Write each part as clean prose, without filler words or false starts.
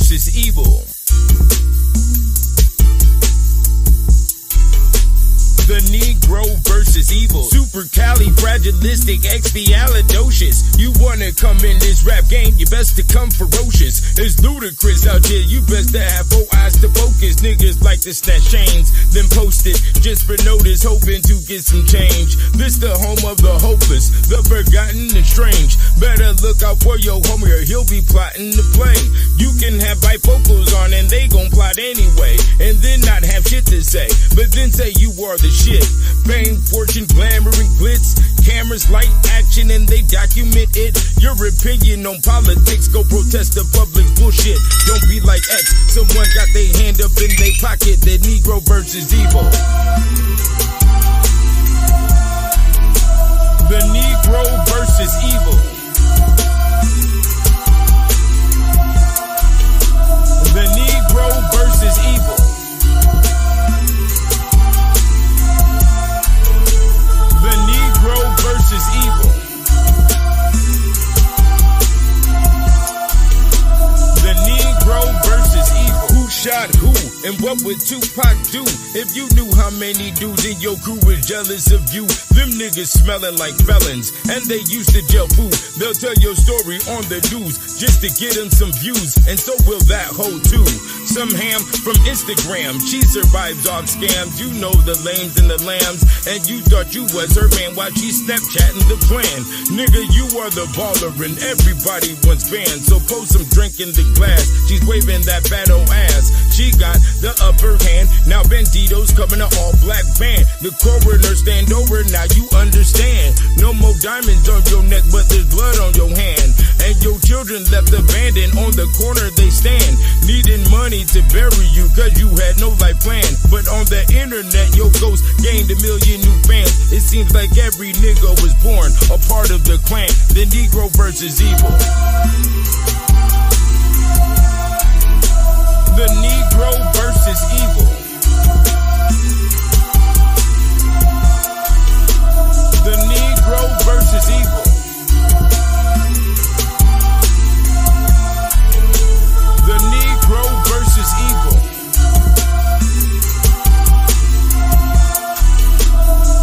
versus evil. The Negro versus evil. Supercalifragilisticexpialidocious. You wanna come in this rap game, you best to come ferocious. It's ludicrous out here, you best to have 4 eyes to focus. Niggas like to snatch chains, then post it just for notice, hoping to get some change. This the home of the hopeless, the forgotten and strange. Better look out for your homie or he'll be plotting to play. You can have bifocals on and they gon' plot anyway, and then not have shit to say, but then say you are the shit. Fame, fortune, glamour, and glitz. Cameras, light, action, and they document it. Your opinion on politics, go protest the public's bullshit. Don't be like X, someone got their hand up in their pocket. The Negro versus evil. The Negro versus evil. The Negro versus evil. The Negro versus evil. The Negro versus evil. Who shot who? And what would Tupac do if you knew how many dudes in your crew were jealous of you? Them niggas smelling like felons, and they used to jail food. They'll tell your story on the news just to get them some views, and so will that hoe too. Some ham from Instagram, she survives off scams. You know the lames and the lambs, and you thought you was her man while she Snapchatting the plan. Nigga, you are the baller and everybody wants banned, so pour some drink in the glass. She's waving that battle ass. She got the upper hand. Now Bandito's coming to all black band. The coroner stand over, now you understand. No more diamonds on your neck, but there's blood on your hand. And your children left abandoned on the corner they stand, needing money to bury you cause you had no life plan. But on the internet your ghost gained 1 million new fans. It seems like every nigga was born a part of the clan. The Negro versus evil. The Negro versus evil. The Negro versus evil. The Negro versus evil.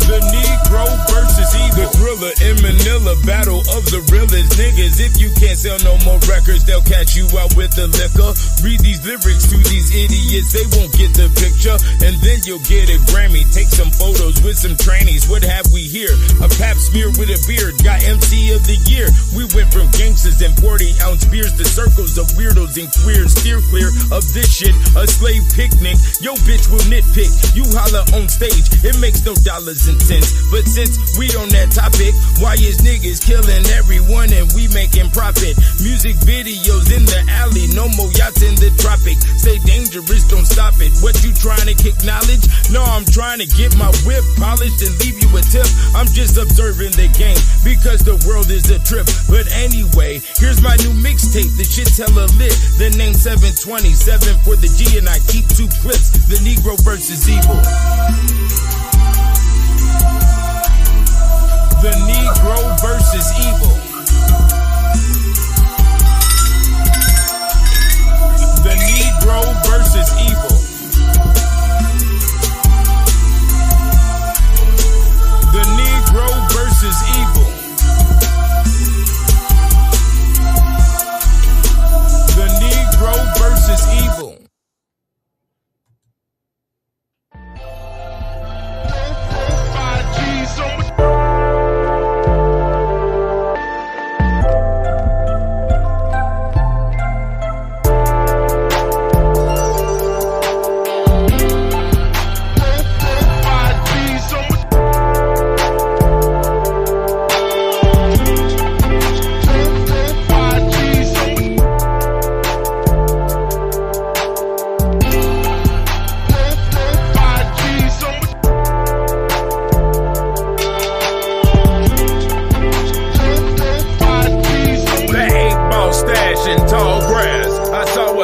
The Negro versus evil. The Thriller in Manila, battle of the realest niggas. If you can't sell no more records, they'll catch you out with the liquor. Read these lyrics to these idiots, they won't get the picture. And then you'll get a Grammy. Take some photos with some trannies. What have we here? A pap smear with a beard, got MC of the year. We went from gangsters and 40-ounce beers to circles of weirdos and queers. Steer clear of this shit, a slave picnic. Yo bitch will nitpick, you holler on stage. It makes no dollars and cents. But since we on that topic, why is niggas killing everyone and we making profit? Music videos in the alley, no more yachts in the tropic. Stay dangerous, don't stop it. What you trying to kick knowledge? No, I'm trying to get my whip polished and leave you a tip. I'm just observing the game because the world is a trip. But anyway, here's my new mixtape. The shit's hella lit. The name 727 for the G and I keep 2 clips. The Negro versus evil. The Negro versus evil. The Negro versus evil. The Negro versus evil. The Negro versus evil.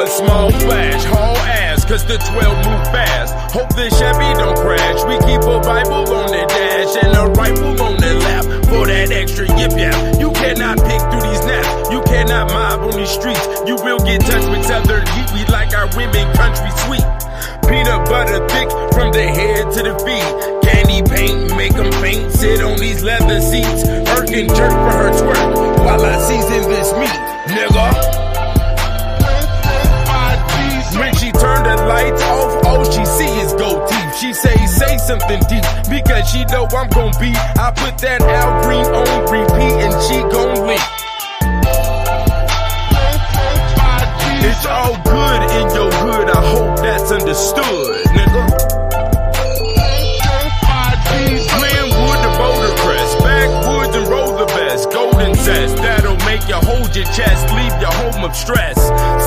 Small flash, haul ass, cause the 12 move fast. Hope the Chevy don't crash. We keep a Bible on the dash and a rifle on the lap for that extra extra yip yap. You cannot pick through these naps. You cannot mob on these streets. You will get touched with other heat. We like our women country sweet. Peanut butter thick from the head to the feet. Candy paint, make them faint. Sit on these leather seats. Herc and jerk for her twerk while I season this meat, nigga. When she turned the lights off, all she see is gold teeth. She say something deep, because she know I'm gon' be. I put that Al Green on repeat and she gon' leak. It's all good in your hood, I hope that's understood, nigga. Glenwood the Boulder Crest, backwoods and roll the best. Golden zest, that'll make you hold your chest, leave your home of stress.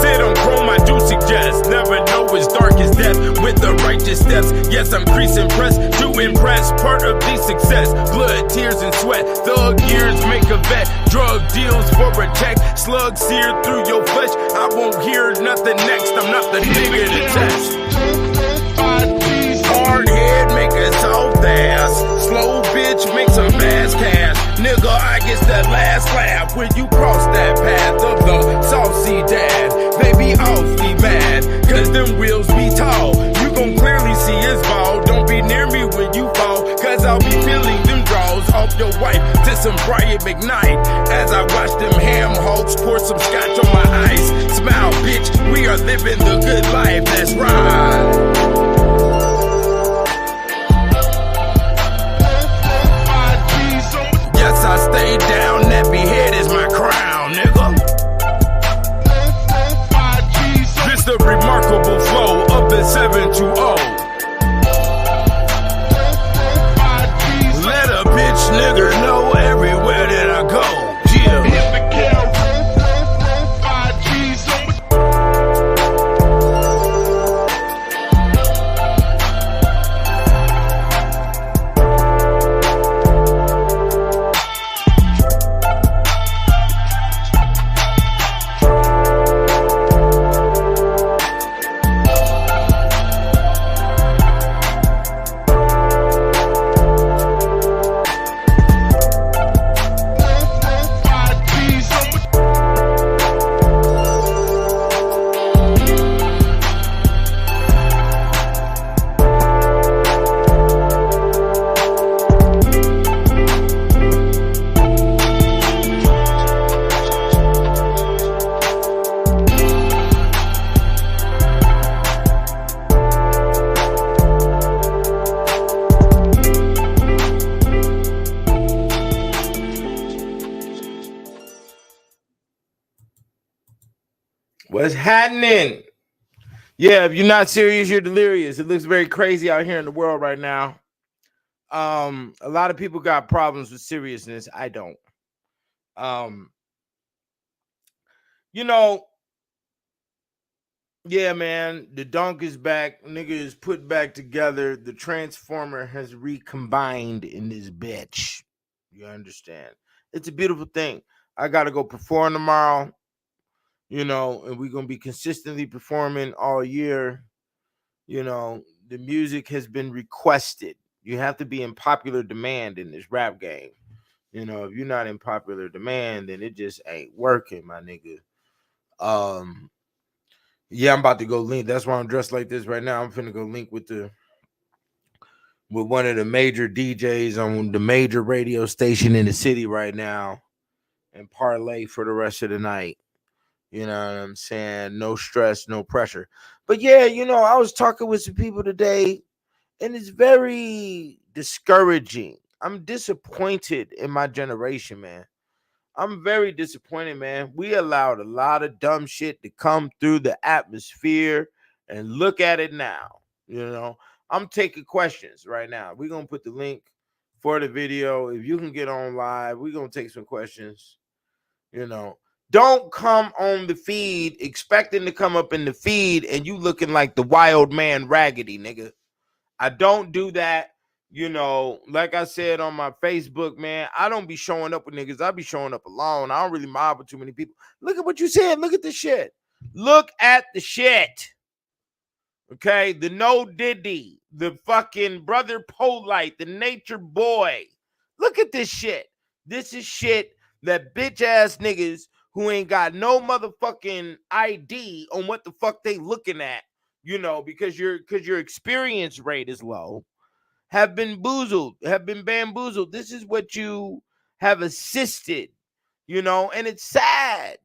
Sit on chrome, I do suggest. Never know it's dark as death with the righteous steps. Yes, I'm creasing pressed to impress, part of the success. Blood, tears, and sweat. Thug years make a vet. Drug deals for a check. Slugs seared through your flesh. I won't hear nothing next. I'm not the nigga to test. Hard head make a soft ass. Slow bitch make some fast cash. Nigga, I guess that last laugh when you cross that path of the saucy dad. They be awfully mad, cause them wheels be tall. You gon' clearly see his ball. Don't be near me when you fall, cause I'll be feeling them draws off your wife to some Brian McKnight. As I watch them ham hawks pour some scotch on my ice. Smile, bitch, we are living the good life, that's right. Yes, I stay down, nappy head is my crown, nigga. This the remarkable flow of the 720. Let a bitch nigga know everywhere that I go. Yeah. What's happening? Yeah, if you're not serious, you're delirious. It looks very crazy out here in the world right now. A lot of people got problems with seriousness. I don't. You know, yeah, man, the donk is back. Nigga is put back together. The transformer has recombined in this bitch. You understand? It's a beautiful thing. I got to go perform tomorrow. You know, and we're going to be consistently performing all year. You know, the music has been requested. You have to be in popular demand in this rap game. You know, if you're not in popular demand, then it just ain't working, my nigga. Yeah, I'm about to go link. That's why I'm dressed like this right now. I'm finna go link with one of the major DJs on the major radio station in the city right now and parlay for the rest of the night. You know what I'm saying? No stress, no pressure. But yeah, you know, I was talking with some people today, and it's very discouraging. I'm disappointed in my generation, man. I'm very disappointed, man. We allowed a lot of dumb shit to come through the atmosphere, and look at it now. You know, I'm taking questions right now. We're going to put the link for the video. If you can get on live, we're going to take some questions. You know, don't come on the feed expecting to come up in the feed and you looking like the wild man Raggedy, nigga. I don't do that. You know, like I said on my Facebook, man, I don't be showing up with niggas. I be showing up alone. I don't really mob with too many people. Look at what you said. Look at the shit. Look at the shit. Okay, the No Diddy, the fucking Brother Polite, the Nature Boy. Look at this shit. This is shit that bitch ass niggas who ain't got no motherfucking ID on what the fuck they looking at, because your experience rate is low, have been bamboozled. This is what you have assisted, and it's sad,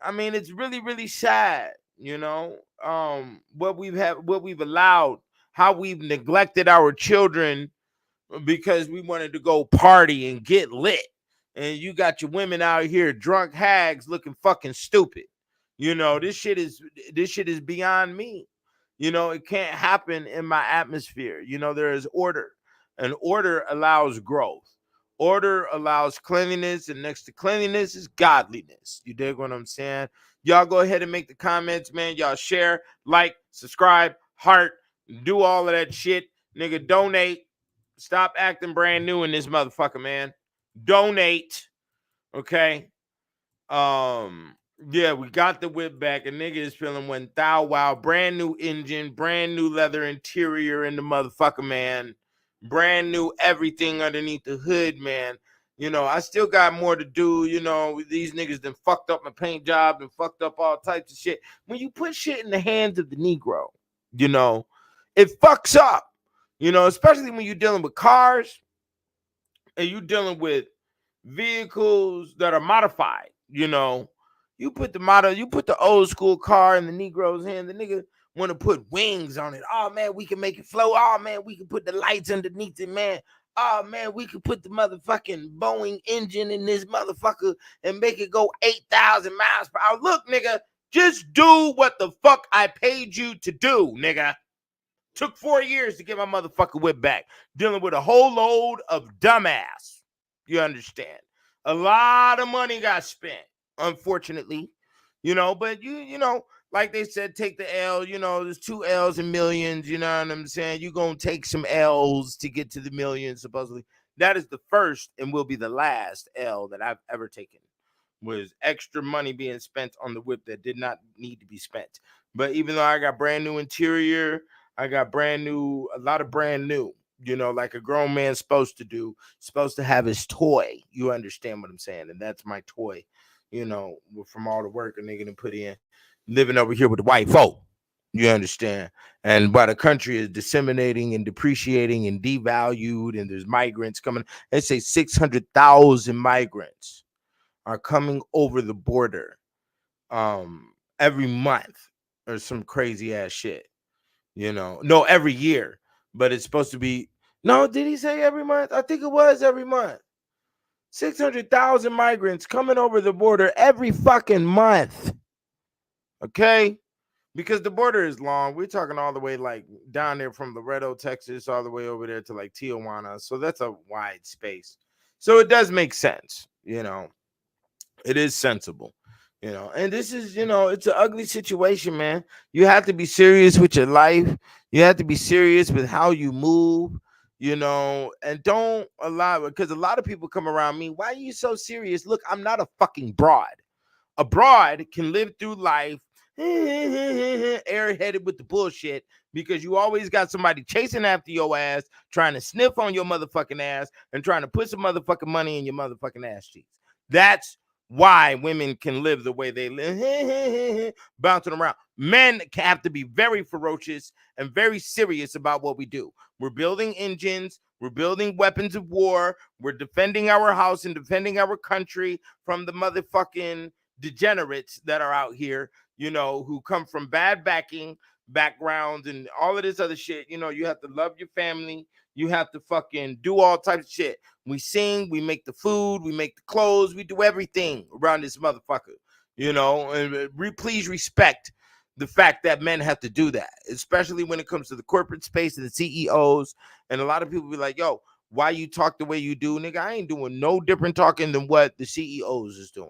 I mean, it's really, really sad, what we've allowed, how we've neglected our children because we wanted to go party and get lit. And you got your women out here, drunk hags looking fucking stupid. This shit is beyond me. It can't happen in my atmosphere. There is order, and order allows growth. Order allows cleanliness, and next to cleanliness is godliness. You dig what I'm saying? Y'all go ahead and make the comments, man. Y'all share, like, subscribe, heart, do all of that shit. Nigga, donate. Stop acting brand new in this motherfucker, man. Donate. Okay. Yeah, we got the whip back. A nigga is feeling one thou wow. Brand new engine, brand new leather interior in the motherfucker, man. Brand new everything underneath the hood, man. I still got more to do. These niggas done fucked up my paint job and fucked up all types of shit. When you put shit in the hands of the Negro, it fucks up. Especially when you're dealing with cars and you're dealing with vehicles that are modified. You put the old school car in the Negro's hand. The nigga want to put wings on it. Oh man, we can make it flow. Oh man, we can put the lights underneath it, man. Oh man, we could put the motherfucking Boeing engine in this motherfucker and make it go 8,000 miles per hour. Look, nigga, just do what the fuck I paid you to do, nigga. Took 4 years to get my motherfucking whip back, dealing with a whole load of dumbass. You understand? A lot of money got spent, unfortunately. But like they said, take the L. There's 2 L's in millions. You know what I'm saying? You're going to take some L's to get to the millions, supposedly. That is the first and will be the last L that I've ever taken. Was extra money being spent on the whip that did not need to be spent. But even though I got brand new interior, I got a lot of brand new, like a grown man's supposed to do, supposed to have his toy. You understand what I'm saying? And that's my toy, from all the work a nigga done put in, living over here with the white folk. You understand? And while the country is disseminating and depreciating and devalued, and there's migrants coming, they say 600,000 migrants are coming over the border every month or some crazy ass shit. No, every year, but it's supposed to be. No, did he say every month? I think it was every month. 600,000 migrants coming over the border every fucking month. Okay? Because the border is long. We're talking all the way like down there from Laredo, Texas, all the way over there to like Tijuana. So that's a wide space. So it does make sense. It is sensible. And this is, it's an ugly situation, man. You have to be serious with your life. You have to be serious with how you move, and don't allow it, because a lot of people come around me. Why are you so serious? Look, I'm not a fucking broad. A broad can live through life airheaded with the bullshit, because you always got somebody chasing after your ass, trying to sniff on your motherfucking ass, and trying to put some motherfucking money in your motherfucking ass cheeks. That's why women can live the way they live, bouncing around. Men have to be very ferocious and very serious about what we do. We're building engines. We're building weapons of war. We're defending our house and defending our country from the motherfucking degenerates that are out here, who come from bad backgrounds and all of this other shit. You have to love your family. You have to fucking do all types of shit. We sing, we make the food, we make the clothes, we do everything around this motherfucker, and please respect the fact that men have to do that, especially when it comes to the corporate space and the CEOs. And a lot of people be like, yo, why you talk the way you do? Nigga, I ain't doing no different talking than what the CEOs is doing.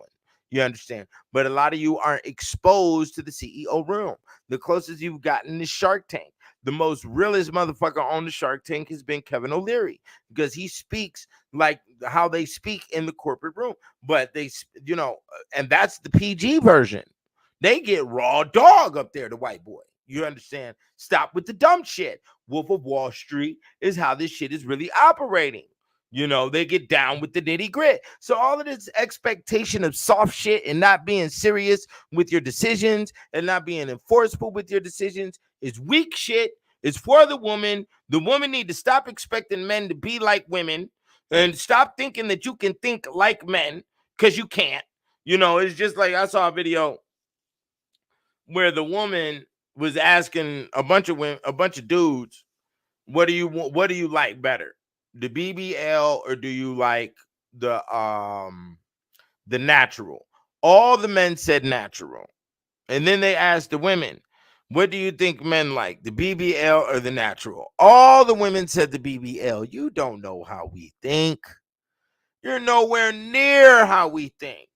You understand? But a lot of you aren't exposed to the CEO room. The closest you've gotten is Shark Tank. The most realest motherfucker on the Shark Tank has been Kevin O'Leary, because he speaks like how they speak in the corporate room. But they, and that's the PG version. They get raw dog up there, the white boy. You understand? Stop with the dumb shit. Wolf of Wall Street is how this shit is really operating. You know, they get down with the nitty grit. So all of this expectation of soft shit and not being serious with your decisions and not being enforceable with your decisions is weak shit. It's for the woman. The woman need to stop expecting men to be like women and stop thinking that you can think like men, because you can't. You know, it's just like I saw a video where the woman was asking a bunch of women, a bunch of dudes, what do you want? What do you like better, the BBL or do you like the natural? All the men said natural, and then they asked the women, what do you think men like, the BBL or the natural? All the women said the BBL. You don't know how we think. You're nowhere near how we think.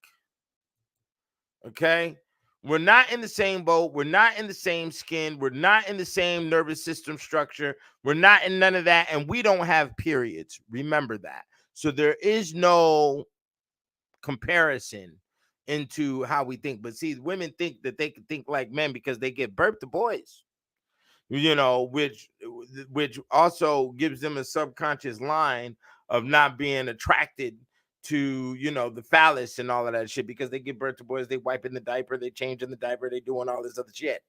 Okay? We're not in the same boat. We're not in the same skin. We're not in the same nervous system structure. We're not in none of that. And we don't have periods. Remember that. So there is no comparison into how we think. But see, women think that they can think like men because they give birth to boys, you know, which also gives them a subconscious line of not being attracted to, you know, the phallus and all of that shit, because they give birth to boys, they wipe in the diaper, they change in the diaper, they doing all this other shit,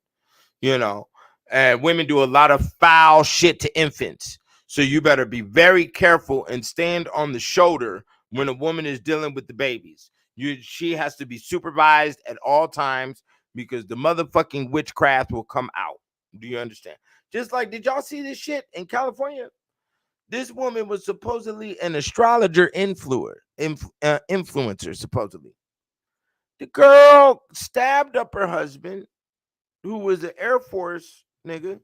you know. And women do a lot of foul shit to infants. So you better be very careful and stand on the shoulder when a woman is dealing with the babies. She has to be supervised at all times, because the motherfucking witchcraft will come out. Do you understand? Just like, did y'all see this shit in California? This woman was supposedly an astrologer influencer, supposedly. The girl stabbed up her husband, who was an Air Force nigga,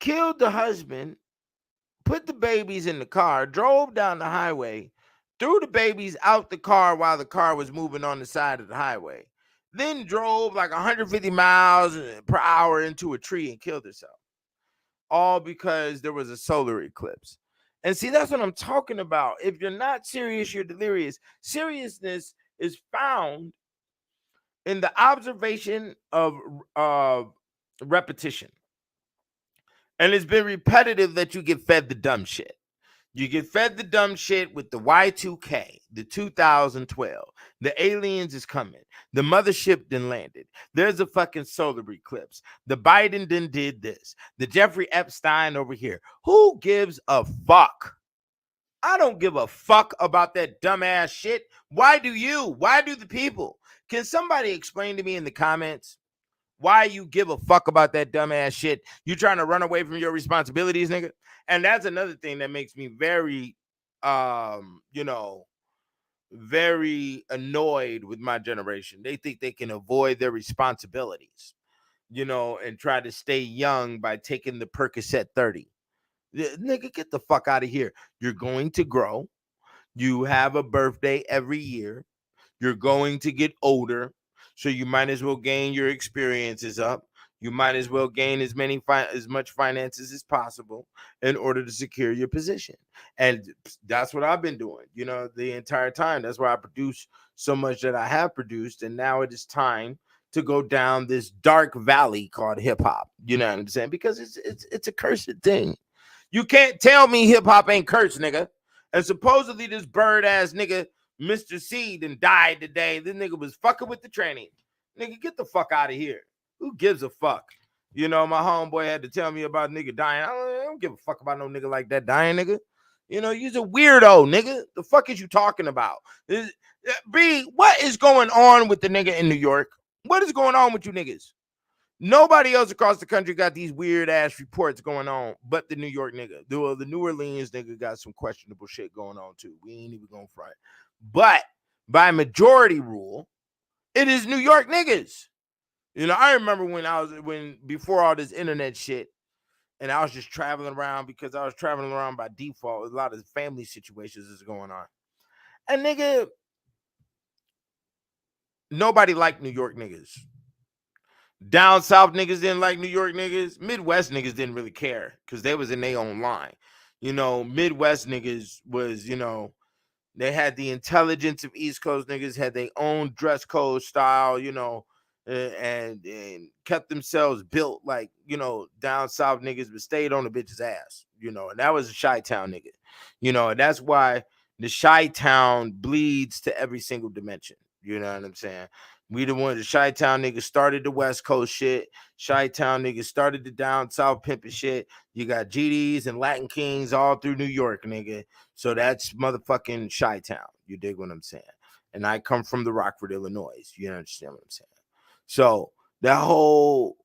killed the husband, put the babies in the car, drove down the highway, threw the babies out the car while the car was moving on the side of the highway, then drove like 150 miles per hour into a tree and killed herself. All because there was a solar eclipse. And see, that's what I'm talking about. If you're not serious, you're delirious. Seriousness is found in the observation of repetition. And it's been repetitive that you get fed the dumb shit. You get fed the dumb shit with the Y2K, the 2012. The aliens is coming. The mothership then landed. There's a fucking solar eclipse. The Biden then did this. The Jeffrey Epstein over here. Who gives a fuck? I don't give a fuck about that dumbass shit. Why do you? Why do the people? Can somebody explain to me in the comments why you give a fuck about that dumbass shit? You trying to run away from your responsibilities, nigga? And that's another thing that makes me very, you know, very annoyed with my generation. They think they can avoid their responsibilities, you know, and try to stay young by taking the Percocet 30. Nigga, get the fuck out of here. You're going to grow. You have a birthday every year. You're going to get older, so you might as well gain your experiences up. You might as well gain as much finances as possible in order to secure your position. And that's what I've been doing, you know, the entire time. That's why I produce so much that I have produced. And now it is time to go down this dark valley called hip hop. You know what I'm saying? Because it's a cursed thing. You can't tell me hip hop ain't cursed, nigga. And supposedly this bird ass nigga, Mr. C, then died today. This nigga was fucking with the tranny. Nigga, get the fuck out of here. Who gives a fuck? You know, my homeboy had to tell me about nigga dying. I don't give a fuck about no nigga like that dying, nigga. You know, you's a weirdo, nigga. The fuck is you talking about? B, what is going on with the nigga in New York? What is going on with you niggas? Nobody else across the country got these weird ass reports going on, but the New York nigga. The New Orleans nigga got some questionable shit going on too. We ain't even gonna front. But by majority rule, it is New York niggas. You know, I remember when before all this internet shit, and I was just traveling around because I was traveling around by default. A lot of family situations is going on. And nigga, nobody liked New York niggas. Down south niggas didn't like New York niggas. Midwest niggas didn't really care because they was in their own line. You know, Midwest niggas was, you know, they had the intelligence of East Coast niggas, had their own dress code style, you know, and kept themselves built like, you know, down south niggas, but stayed on the bitch's ass, you know, and that was a Chi-Town nigga, you know, and that's why the Chi-Town bleeds to every single dimension. You know what I'm saying? We the one, the Chi-Town niggas started the West Coast shit. Chi-Town niggas started the down south pimping shit. You got GDs and Latin Kings all through New York, nigga. So that's motherfucking Chi-Town. You dig what I'm saying? And I come from the Rockford, Illinois. You understand what I'm saying? So that whole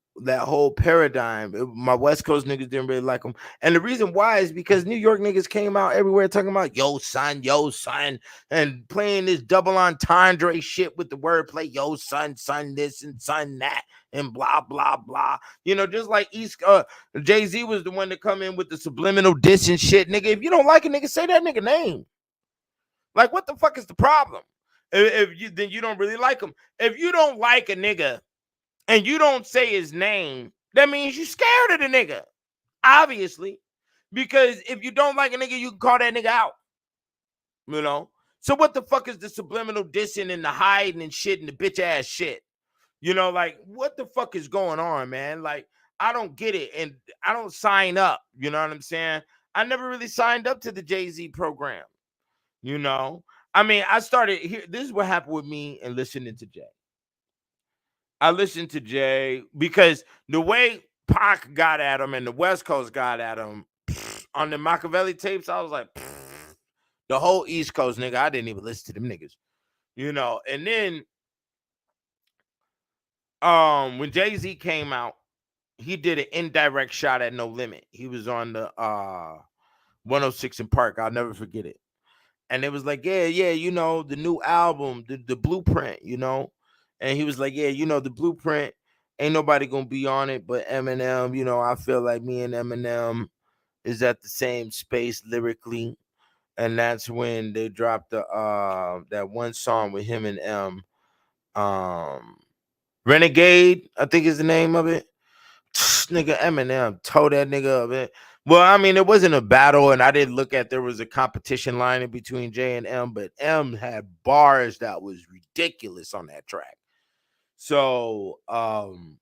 paradigm, my West Coast niggas didn't really like them, and the reason why is because New York niggas came out everywhere talking about yo son, and playing this double entendre shit with the wordplay, yo son this and son that, and blah blah blah. You know, just like Jay-Z was the one to come in with the subliminal diss and shit, nigga. If you don't like a nigga, say that nigga name. Like, what the fuck is the problem? If you then you don't really like him. If you don't like a nigga and you don't say his name, that means you scared of the nigga. Obviously. Because if you don't like a nigga, you can call that nigga out. You know? So what the fuck is the subliminal dissing and the hiding and shit and the bitch ass shit? You know, like, what the fuck is going on, man? Like, I don't get it. And I don't sign up. You know what I'm saying? I never really signed up to the Jay-Z program. You know? I mean, I started here. This is what happened with me and listening to Jay. I listened to Jay because the way Pac got at him and the West Coast got at him on the Machiavelli tapes, I was like, the whole East Coast nigga, I didn't even listen to them niggas, you know. And then when Jay-Z came out, he did an indirect shot at No Limit. He was on the 106 in Park. I'll never forget it. And it was like, yeah, you know, the new album, the blueprint, you know. And he was like, yeah, you know, the blueprint, ain't nobody gonna be on it but Eminem. You know, I feel like me and Eminem is at the same space lyrically. And that's when they dropped the that one song with him and um Renegade, I think is the name of it. Nigga, Eminem told that nigga up. Well, I mean, it wasn't a battle, and I didn't look at there was a competition line in between J and M, but M had bars that was ridiculous on that track. So, and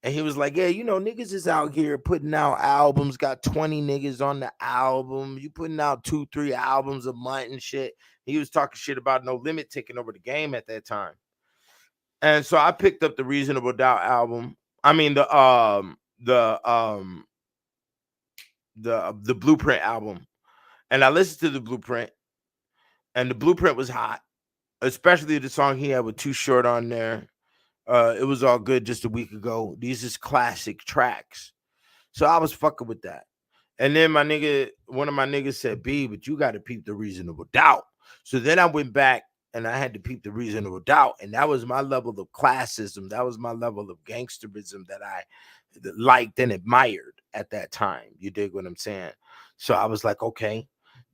he was like, yeah, you know, niggas is out here putting out albums, got 20 niggas on the album. You putting out 2-3 albums a month and shit. He was talking shit about No Limit taking over the game at that time. And so I picked up the Reasonable Doubt album. I mean the Blueprint album. And I listened to the Blueprint, and the Blueprint was hot, especially the song he had with Too Short on there. It was all good just a week ago. These is classic tracks. So I was fucking with that. And then one of my niggas said, B, but you got to peep the Reasonable Doubt. So then I went back and I had to peep the Reasonable Doubt. And that was my level of classism. That was my level of gangsterism that I liked and admired at that time. You dig what I'm saying? So I was like, okay,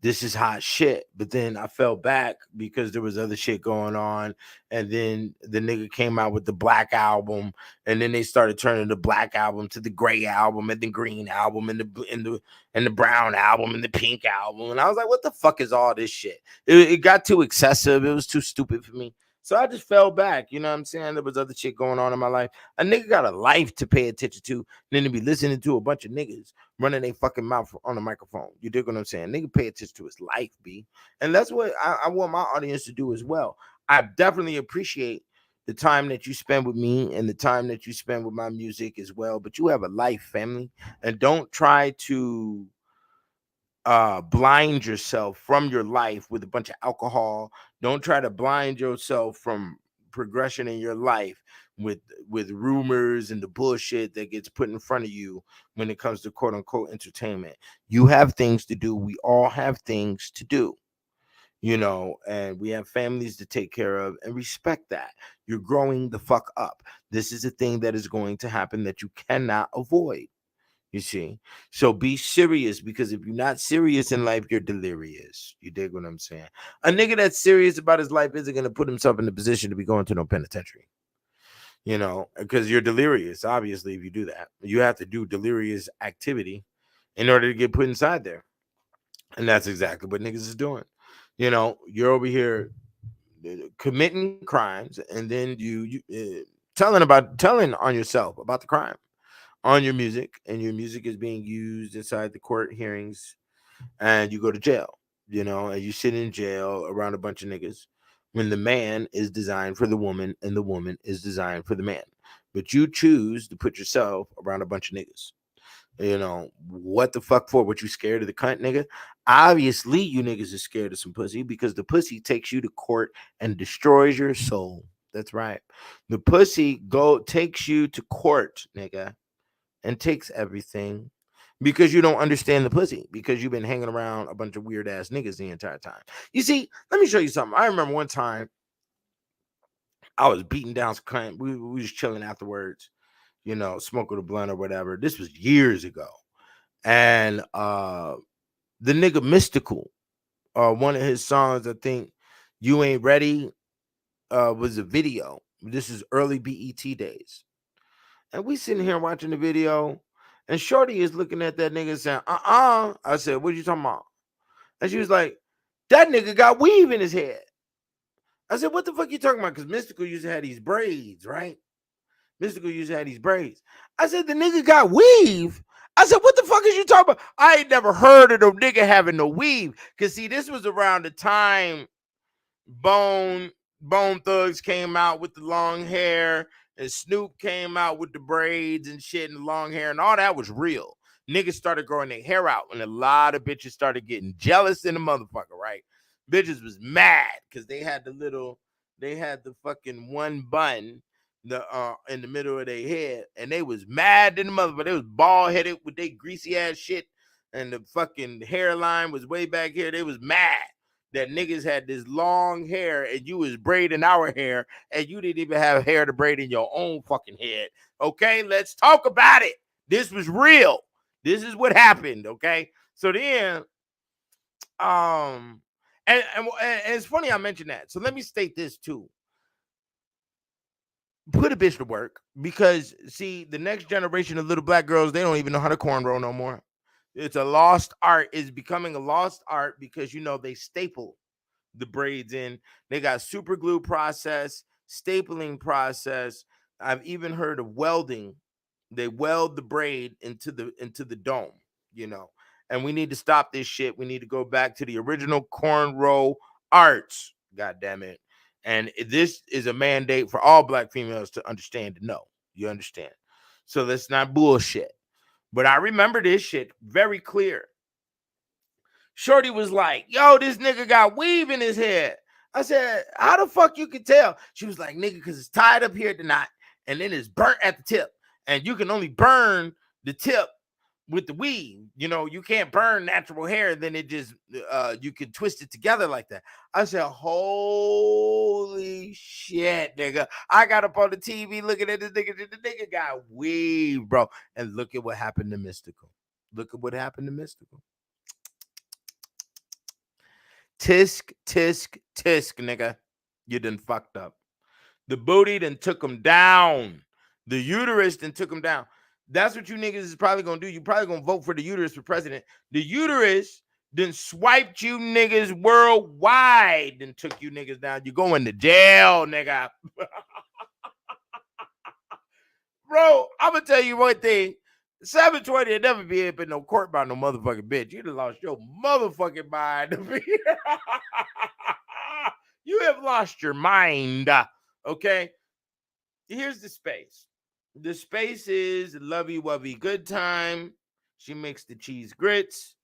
this is hot shit. But then I fell back because there was other shit going on. And then the nigga came out with the Black album, and then they started turning the Black album to the Gray album and the Green album and the Brown album and the Pink album. And I was like, what the fuck is all this shit? It got too excessive. It was too stupid for me. So I just fell back. You know what I'm saying? There was other shit going on in my life. A nigga got a life to pay attention to, than to be listening to a bunch of niggas running their fucking mouth on the microphone. You dig what I'm saying? Nigga pay attention to his life, B. And that's what I want my audience to do as well. I definitely appreciate the time that you spend with me and the time that you spend with my music as well. But you have a life, family. And don't try to blind yourself from your life with a bunch of alcohol. Don't try to blind yourself from progression in your life with rumors and the bullshit that gets put in front of you when it comes to quote unquote entertainment. You have things to do. We all have things to do, you know, and we have families to take care of, and respect that. You're growing the fuck up. This is a thing that is going to happen that you cannot avoid. You see, so be serious, because if you're not serious in life, you're delirious. You dig what I'm saying? A nigga that's serious about his life isn't going to put himself in the position to be going to no penitentiary, you know, because you're delirious. Obviously, if you do that, you have to do delirious activity in order to get put inside there. And that's exactly what niggas is doing. You know, you're over here committing crimes, and then you telling on yourself about the crime on your music, and your music is being used inside the court hearings, and you go to jail, and you sit in jail around a bunch of niggas when the man is designed for the woman and the woman is designed for the man. But you choose to put yourself around a bunch of niggas. What the fuck for? What, you scared of the cunt, nigga? Obviously, you niggas are scared of some pussy, because the pussy takes you to court and destroys your soul. That's right. The pussy takes you to court, nigga, and takes everything, because you don't understand the pussy, because you've been hanging around a bunch of weird ass niggas the entire time. You see, let me show you something. I remember one time I was beating down some cunt. We was chilling afterwards, smoking a blunt or whatever. This was years ago. And the nigga Mystical, one of his songs, I think, "You Ain't Ready," was a video. This is early BET days. And we sitting here watching the video, and Shorty is looking at that nigga saying, I said, "What you talking about?" And she was like, "That nigga got weave in his head." I said, "What the fuck you talking about?" Because Mystical used to have these braids, right? Mystical used to have these braids. I said, "The nigga got weave." I said, "What the fuck is you talking about?" I ain't never heard of no nigga having no weave. Because, see, this was around the time Bone Thugs came out with the long hair, and Snoop came out with the braids and shit and the long hair, and all that was real. Niggas started growing their hair out, and a lot of bitches started getting jealous in the motherfucker, right? Bitches was mad because they had the fucking one bun in the middle of their head, and they was mad in the motherfucker. They was bald headed with their greasy ass shit, and the fucking hairline was way back here. They was mad that niggas had this long hair and you was braiding our hair, and you didn't even have hair to braid in your own fucking head. Okay, let's talk about it. This was real. This is what happened. Okay, so then, and it's funny I mentioned that. So let me state this too. Put a bitch to work, because, see, the next generation of little black girls, they don't even know how to cornrow no more. It's a lost art. It's becoming a lost art because, they staple the braids in. They got super glue process, stapling process. I've even heard of welding. They weld the braid into the dome, And we need to stop this shit. We need to go back to the original cornrow arts. God damn it. And this is a mandate for all black females to understand and know. You understand? So that's not bullshit. But I remember this shit very clear. Shorty was like, "Yo, this nigga got weave in his head." I said, "How the fuck you can tell?" She was like, "Nigga, because it's tied up here at the knot, and then it's burnt at the tip. And you can only burn the tip with the weave. You can't burn natural hair, then it just, you can twist it together like that." I said, "Holy shit, nigga." I got up on the TV looking at this nigga. The nigga got weave, bro. And look at what happened to Mystical. Look at what happened to Mystical. Tisk, tisk, tisk, nigga. You done fucked up. The booty done took him down. The uterus done took him down. That's what you niggas is probably gonna do. You probably gonna vote for the uterus for president. The uterus done swiped you niggas worldwide and took you niggas down. You going to jail, nigga. Bro, I'm gonna tell you one thing. 720 will never be up in no court by no motherfucking bitch. You done lost your motherfucking mind. You have lost your mind. Okay? Here's the space. The space is lovey-wovey good time. She makes the cheese grits.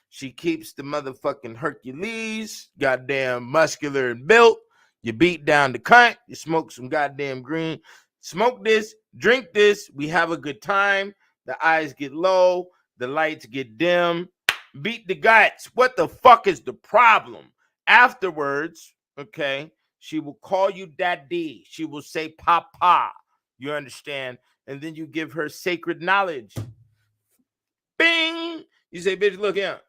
She keeps the motherfucking Hercules, goddamn muscular and built. You beat down the cunt. You smoke some goddamn green. Smoke this, drink this. We have a good time. The eyes get low. The lights get dim. Beat the guts. What the fuck is the problem? Afterwards, okay, she will call you daddy. She will say papa. You understand? And then you give her sacred knowledge. Bing! You say, "Bitch, look here.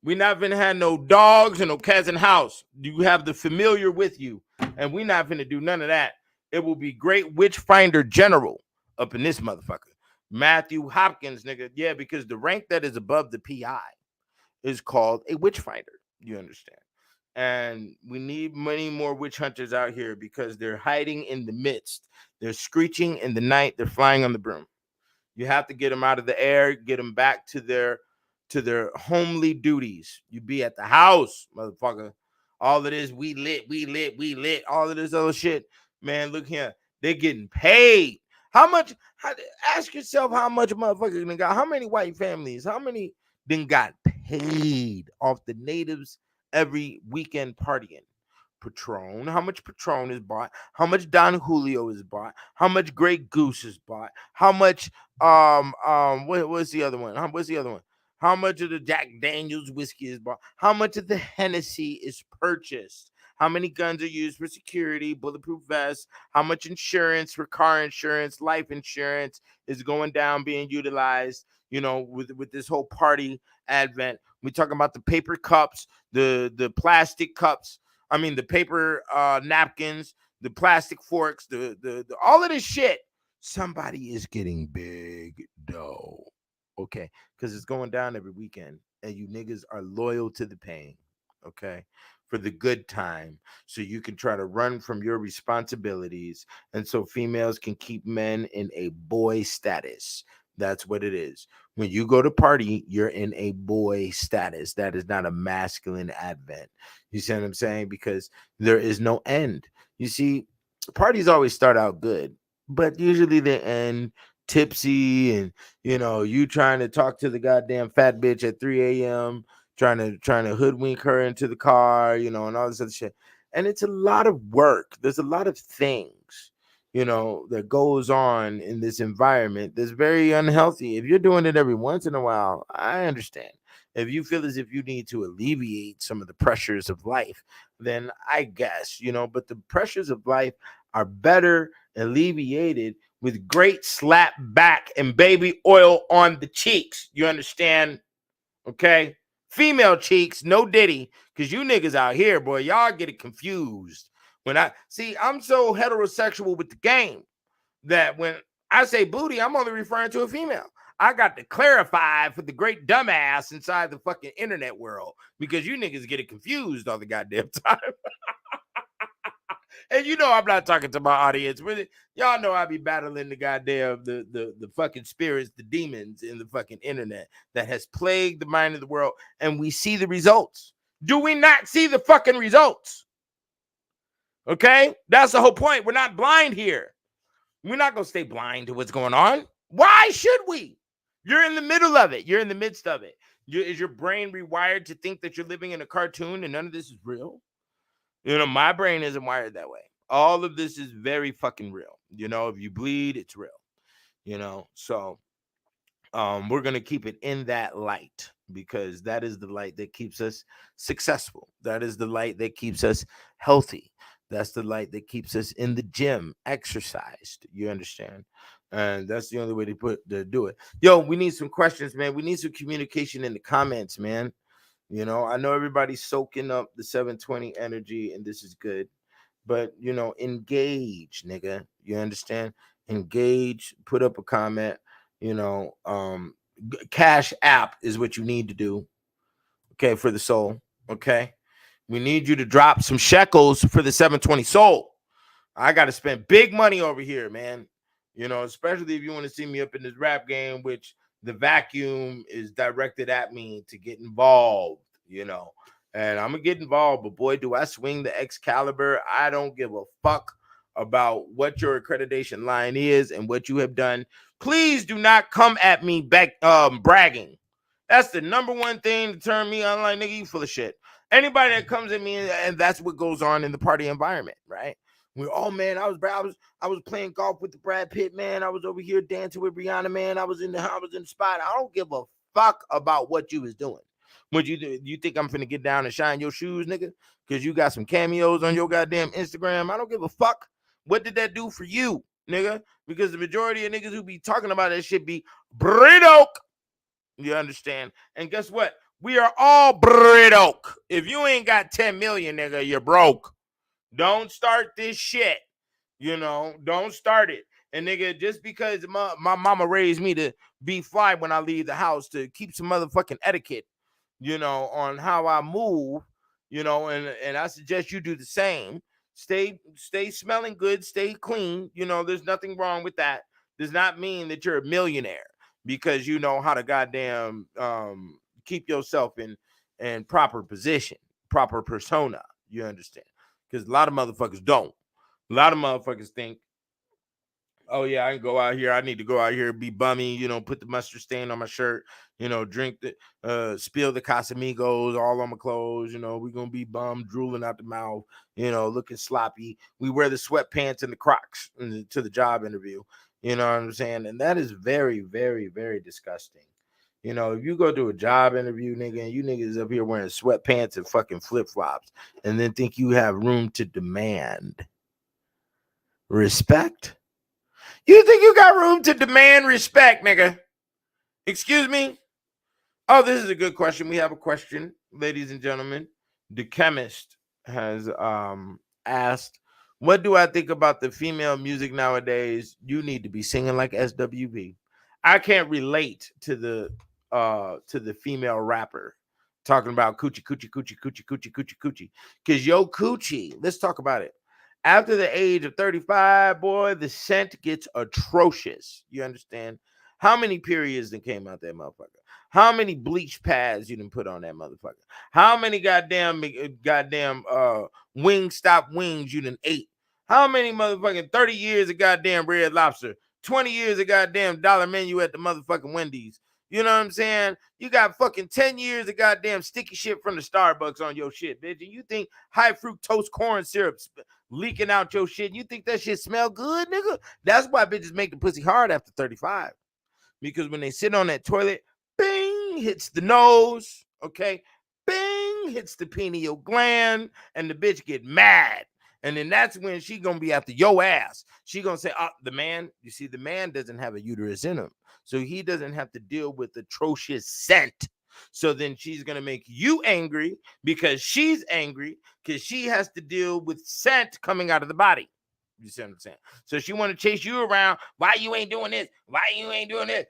We not finna have no dogs and no cats in the house. You have the familiar with you. And we not finna do none of that. It will be great witch finder general up in this motherfucker. Matthew Hopkins, nigga." Yeah, because the rank that is above the PI is called a witch finder. You understand? And we need many more witch hunters out here because they're hiding in the midst. They're screeching in the night. They're flying on the broom. You have to get them out of the air, get them back to their homely duties. You be at the house, motherfucker. All of this, we lit. All of this other shit, man. Look here, they're getting paid. How much? Ask yourself how much motherfucker done got. How many white families? How many then got paid off the natives every weekend partying? Patron, how much Patron is bought, how much Don Julio is bought, how much Grey Goose is bought, how much what's the other one? What's the other one? How much of the Jack Daniels whiskey is bought? How much of the Hennessy is purchased? How many guns are used for security, bulletproof vests? How much insurance for car insurance, life insurance is going down, being utilized? You know, with this whole party advent, we talking about the paper cups, the plastic cups. I mean, the paper napkins, the plastic forks, the all of this shit. Somebody is getting big dough, okay? Because it's going down every weekend, and you niggas are loyal to the pain, okay? For the good time, so you can try to run from your responsibilities, and so females can keep men in a boy status. That's what it is. When you go to party, you're in a boy status. That is not a masculine advent. You see what I'm saying? Because there is no end. You see, parties always start out good, but usually they end tipsy, and you trying to talk to the goddamn fat bitch at 3 a.m., trying to hoodwink her into the car, and all this other shit. And it's a lot of work. There's a lot of things that goes on in this environment that's very unhealthy. If you're doing it every once in a while, I understand. If you feel as if you need to alleviate some of the pressures of life, then I guess, but the pressures of life are better alleviated with great slap back and baby oil on the cheeks. You understand? Okay? Female cheeks, no diddy, because you niggas out here, boy, y'all get it confused. I'm so heterosexual with the game that when I say booty, I'm only referring to a female. I got to clarify for the great dumbass inside the fucking internet world, because you niggas get it confused all the goddamn time. And I'm not talking to my audience. Really, y'all know I be battling the goddamn the fucking spirits, the demons in the fucking internet that has plagued the mind of the world, and we see the results. Do we not see the fucking results? Okay? That's the whole point. We're not blind here. We're not going to stay blind to what's going on. Why should we? You're in the middle of it. You're in the midst of it. Is your brain rewired to think that you're living in a cartoon and none of this is real? My brain isn't wired that way. All of this is very fucking real. If you bleed, it's real. So we're going to keep it in that light, because that is the light that keeps us successful. That is the light that keeps us healthy. That's the light that keeps us in the gym, exercised. You understand? And that's the only way to do it. Yo, we need some questions, man. We need some communication in the comments, man. I know everybody's soaking up the 720 energy, and this is good. But, engage, nigga. You understand? Engage, put up a comment. Cash app is what you need to do. Okay, for the soul. Okay. We need you to drop some shekels for the 720 soul. I got to spend big money over here, man. Especially if you want to see me up in this rap game, which the vacuum is directed at me to get involved, and I'm going to get involved. But boy, do I swing the Excalibur. I don't give a fuck about what your accreditation line is and what you have done. Please do not come at me back bragging. That's the number one thing to turn me on. Like, nigga, you full of shit. Anybody that comes at me, and that's what goes on in the party environment, right? Man, I was playing golf with the Brad Pitt, man. I was over here dancing with Rihanna, man. I was in the spot. I don't give a fuck about what you was doing. What you do? You think I'm finna get down and shine your shoes, nigga? Because you got some cameos on your goddamn Instagram. I don't give a fuck. What did that do for you, nigga? Because the majority of niggas who be talking about that shit be broke. You understand? And guess what? We are all broke. If you ain't got 10 million, nigga, you're broke. Don't start this shit. Don't start it. And nigga, just because my mama raised me to be fly when I leave the house, to keep some motherfucking etiquette, on how I move, and I suggest you do the same. Stay smelling good, stay clean. You know, there's nothing wrong with that. Does not mean that you're a millionaire because you know how to goddamn keep yourself in proper position, proper persona. You understand? Because a lot of motherfuckers don't. A lot of motherfuckers think, oh yeah, I can go out here. I need to go out here and be bummy, you know, put the mustard stain on my shirt, you know, drink the spill the Casamigos all on my clothes, you know, we're gonna be bummed, drooling out the mouth, you know, looking sloppy. We wear the sweatpants and the Crocs to the job interview, you know what I'm saying? And that is very, very, very disgusting. You know, if you go to a job interview, nigga, and you niggas up here wearing sweatpants and fucking flip-flops, and then think you have room to demand respect. You think you got room to demand respect, nigga? Excuse me? Oh, this is a good question. We have a question, ladies and gentlemen. The chemist has asked, what do I think about the female music nowadays? You need to be singing like SWV. I can't relate to the female rapper talking about coochie, coochie, coochie, coochie, coochie, coochie, coochie. Because yo coochie, let's talk about it. After the age of 35, boy, the scent gets atrocious. You understand? How many periods that came out that motherfucker? How many bleach pads you done put on that motherfucker? How many goddamn wing stop wings you done ate? How many motherfucking 30 years of goddamn Red Lobster? 20 years of goddamn dollar menu at the motherfucking Wendy's. You know what I'm saying? You got fucking 10 years of goddamn sticky shit from the Starbucks on your shit, bitch. And you think high fructose corn syrup leaking out your shit, you think that shit smell good, nigga? That's why bitches make the pussy hard after 35. Because when they sit on that toilet, bing, hits the nose, okay? Bing, hits the pineal gland, and the bitch get mad. And then that's when she gonna be after your ass. She gonna say, oh, the man, you see, the man doesn't have a uterus in him. So he doesn't have to deal with atrocious scent. So then she's gonna make you angry because she's angry because she has to deal with scent coming out of the body. You see what I'm saying? So she want to chase you around. Why you ain't doing this? Why you ain't doing this?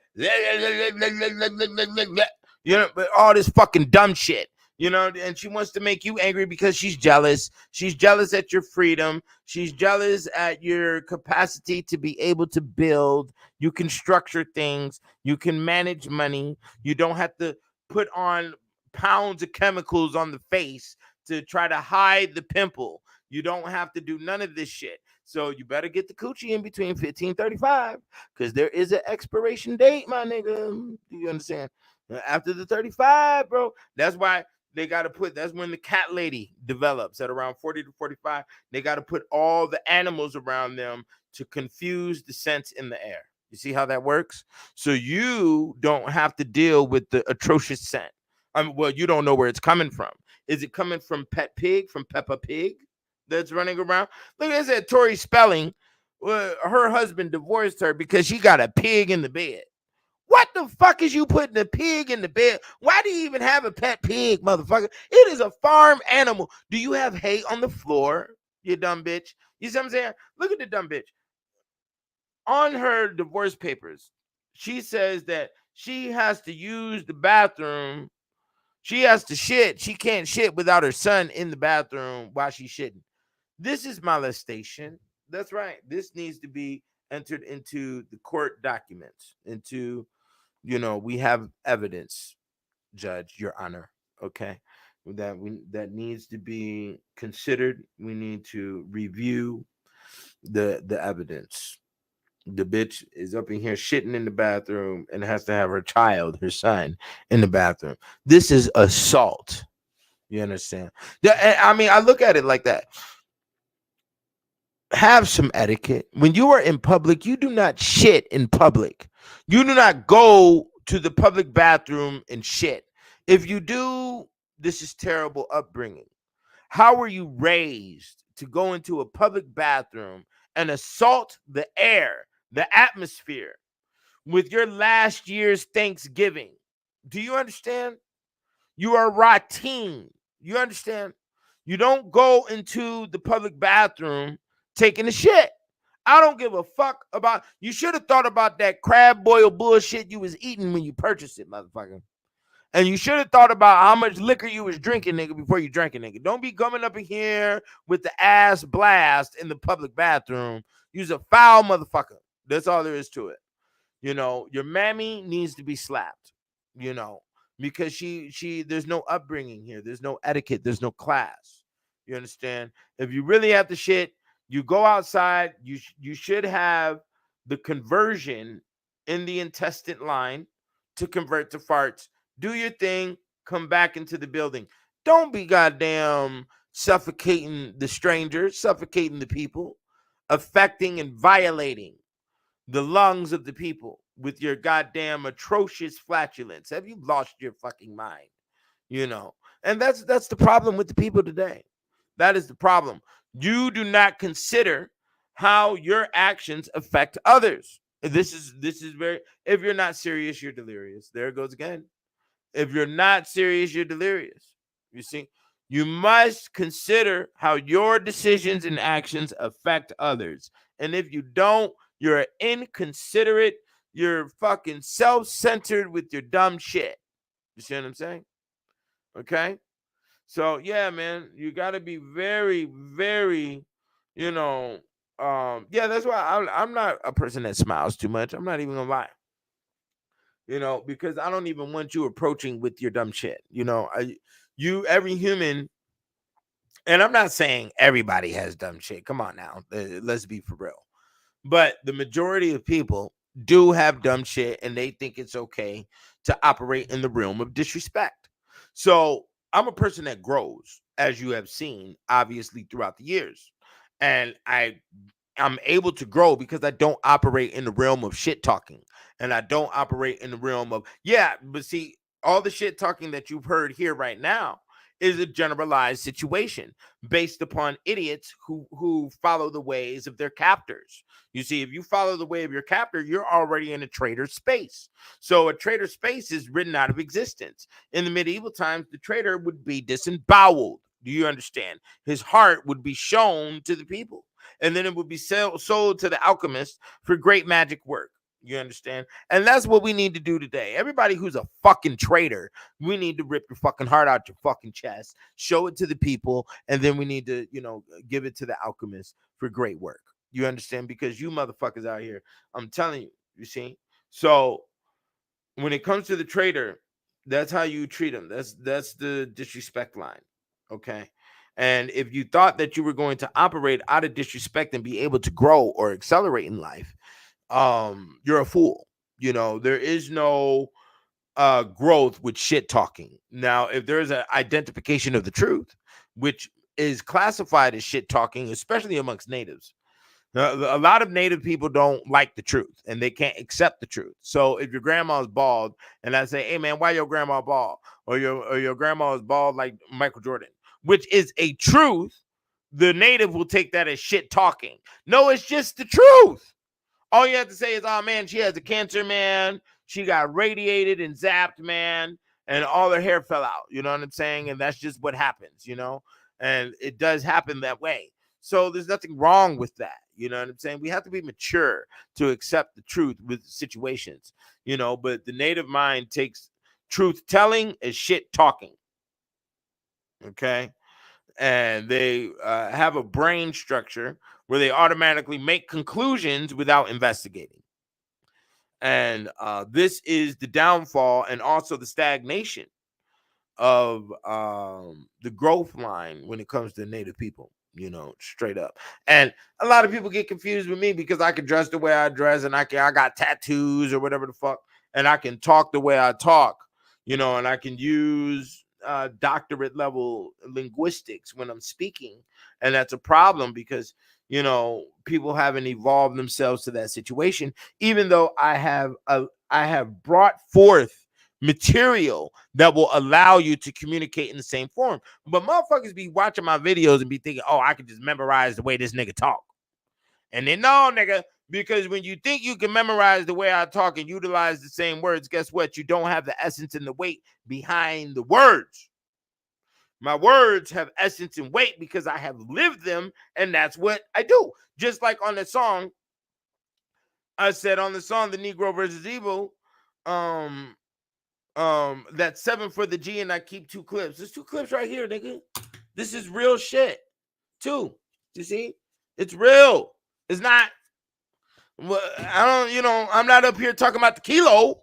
You know, but all this fucking dumb shit. You know, and she wants to make you angry because she's jealous. She's jealous at your freedom. She's jealous at your capacity to be able to build. You can structure things. You can manage money. You don't have to put on pounds of chemicals on the face to try to hide the pimple. You don't have to do none of this shit. So you better get the coochie in between 15 and 35 because there is an expiration date, my nigga. Do you understand? After the 35, bro, that's why they got to put, that's when the cat lady develops at around 40 to 45. They got to put all the animals around them to confuse the scents in the air. You see how that works? So you don't have to deal with the atrocious scent. Well, you don't know where it's coming from. Is it coming from Pet Pig, from Peppa Pig that's running around? Look at that, Tori Spelling. Her husband divorced her because she got a pig in the bed. What the fuck is you putting a pig in the bed? Why do you even have a pet pig, motherfucker? It is a farm animal. Do you have hay on the floor, you dumb bitch? You see what I'm saying? Look at the dumb bitch. On her divorce papers, she says that she has to use the bathroom. She has to shit. She can't shit without her son in the bathroom while she's shitting. This is molestation. That's right. This needs to be entered into the court documents, into, you know, we have evidence, Judge, Your Honor. Okay, that needs to be considered. We need to review the evidence. The bitch is up in here shitting in the bathroom and has to have her child, her son, in the bathroom. This is assault. You understand? I mean, I look at it like that. Have some etiquette. When you are in public, you do not shit in public. You do not go to the public bathroom and shit. If you do, this is terrible upbringing. How were you raised to go into a public bathroom and assault the air, the atmosphere with your last year's Thanksgiving? Do you understand? You are routine. You understand? You don't go into the public bathroom taking a shit. I don't give a fuck about. You should have thought about that crab boil bullshit you was eating when you purchased it, motherfucker. And you should have thought about how much liquor you was drinking, nigga, before you drank it, nigga. Don't be coming up in here with the ass blast in the public bathroom. You's a foul motherfucker. That's all there is to it. Your mammy needs to be slapped, because she there's no upbringing here. There's no etiquette. There's no class. You understand? If you really have the shit, you go outside. You should have the conversion in the intestine line to convert to farts. Do your thing. Come back into the building. Don't be goddamn suffocating the strangers, suffocating the people, affecting and violating the lungs of the people with your goddamn atrocious flatulence. Have you lost your fucking mind? And that's the problem with the people today. That is the problem. You do not consider how your actions affect others. This is very, if you're not serious, you're delirious. There it goes again. If you're not serious, you're delirious. You see, you must consider how your decisions and actions affect others. And if you don't, you're inconsiderate. You're fucking self-centered with your dumb shit. You see what I'm saying? Okay? So, yeah, man, you got to be very, very, that's why I'm not a person that smiles too much. I'm not even going to lie. Because I don't even want you approaching with your dumb shit. Every human, and I'm not saying everybody has dumb shit. Come on now. Let's be for real. But the majority of people do have dumb shit, and they think it's okay to operate in the realm of disrespect. So I'm a person that grows, as you have seen, obviously, throughout the years. And I'm able to grow because I don't operate in the realm of shit talking. And I don't operate in the realm of, but see, all the shit talking that you've heard here right now is a generalized situation based upon idiots who follow the ways of their captors. You see, if you follow the way of your captor, you're already in a traitor space. So a traitor space is written out of existence. In the medieval times, the traitor would be disemboweled. Do you understand? His heart would be shown to the people, and then it would be sold to the alchemist for great magic work. You understand? And that's what we need to do today. Everybody who's a fucking traitor, we need to rip your fucking heart out your fucking chest, show it to the people, and then we need to, give it to the alchemist for great work. You understand? Because you motherfuckers out here, I'm telling you, you see? So when it comes to the traitor, that's how you treat them. That's the disrespect line. Okay. And if you thought that you were going to operate out of disrespect and be able to grow or accelerate in life, you're a fool. There is no growth with shit talking. Now, if there's an identification of the truth, which is classified as shit talking, especially amongst natives, a lot of native people don't like the truth and they can't accept the truth. So if your grandma's bald and I say, hey man, why your grandma bald? Or your grandma is bald like Michael Jordan, which is a truth, the native will take that as shit talking. No, it's just the truth. All you have to say is, oh man, she has a cancer, man. She got radiated and zapped, man, and all her hair fell out. You know what I'm saying? And that's just what happens, and it does happen that way. So there's nothing wrong with that. You know what I'm saying? We have to be mature to accept the truth with situations, but the native mind takes truth telling as shit talking. Okay. And they have a brain structure where they automatically make conclusions without investigating. And this is the downfall and also the stagnation of the growth line when it comes to Native people, straight up. And a lot of people get confused with me because I can dress the way I dress and I got tattoos or whatever the fuck, and I can talk the way I talk, and I can use doctorate level linguistics when I'm speaking. And that's a problem because people haven't evolved themselves to that situation, even though I have brought forth material that will allow you to communicate in the same form. But motherfuckers be watching my videos and be thinking, oh, I can just memorize the way this nigga talk. And then no, nigga, because when you think you can memorize the way I talk and utilize the same words, guess what? You don't have the essence and the weight behind the words. My words have essence and weight because I have lived them, and that's what I do. Just like on the song, I said on the song, The Negro versus Evil, That's 7 for the G, and I keep 2 clips. There's 2 clips right here, nigga. This is real shit. 2. You see? It's real. It's not. Well, I'm not up here talking about the kilo.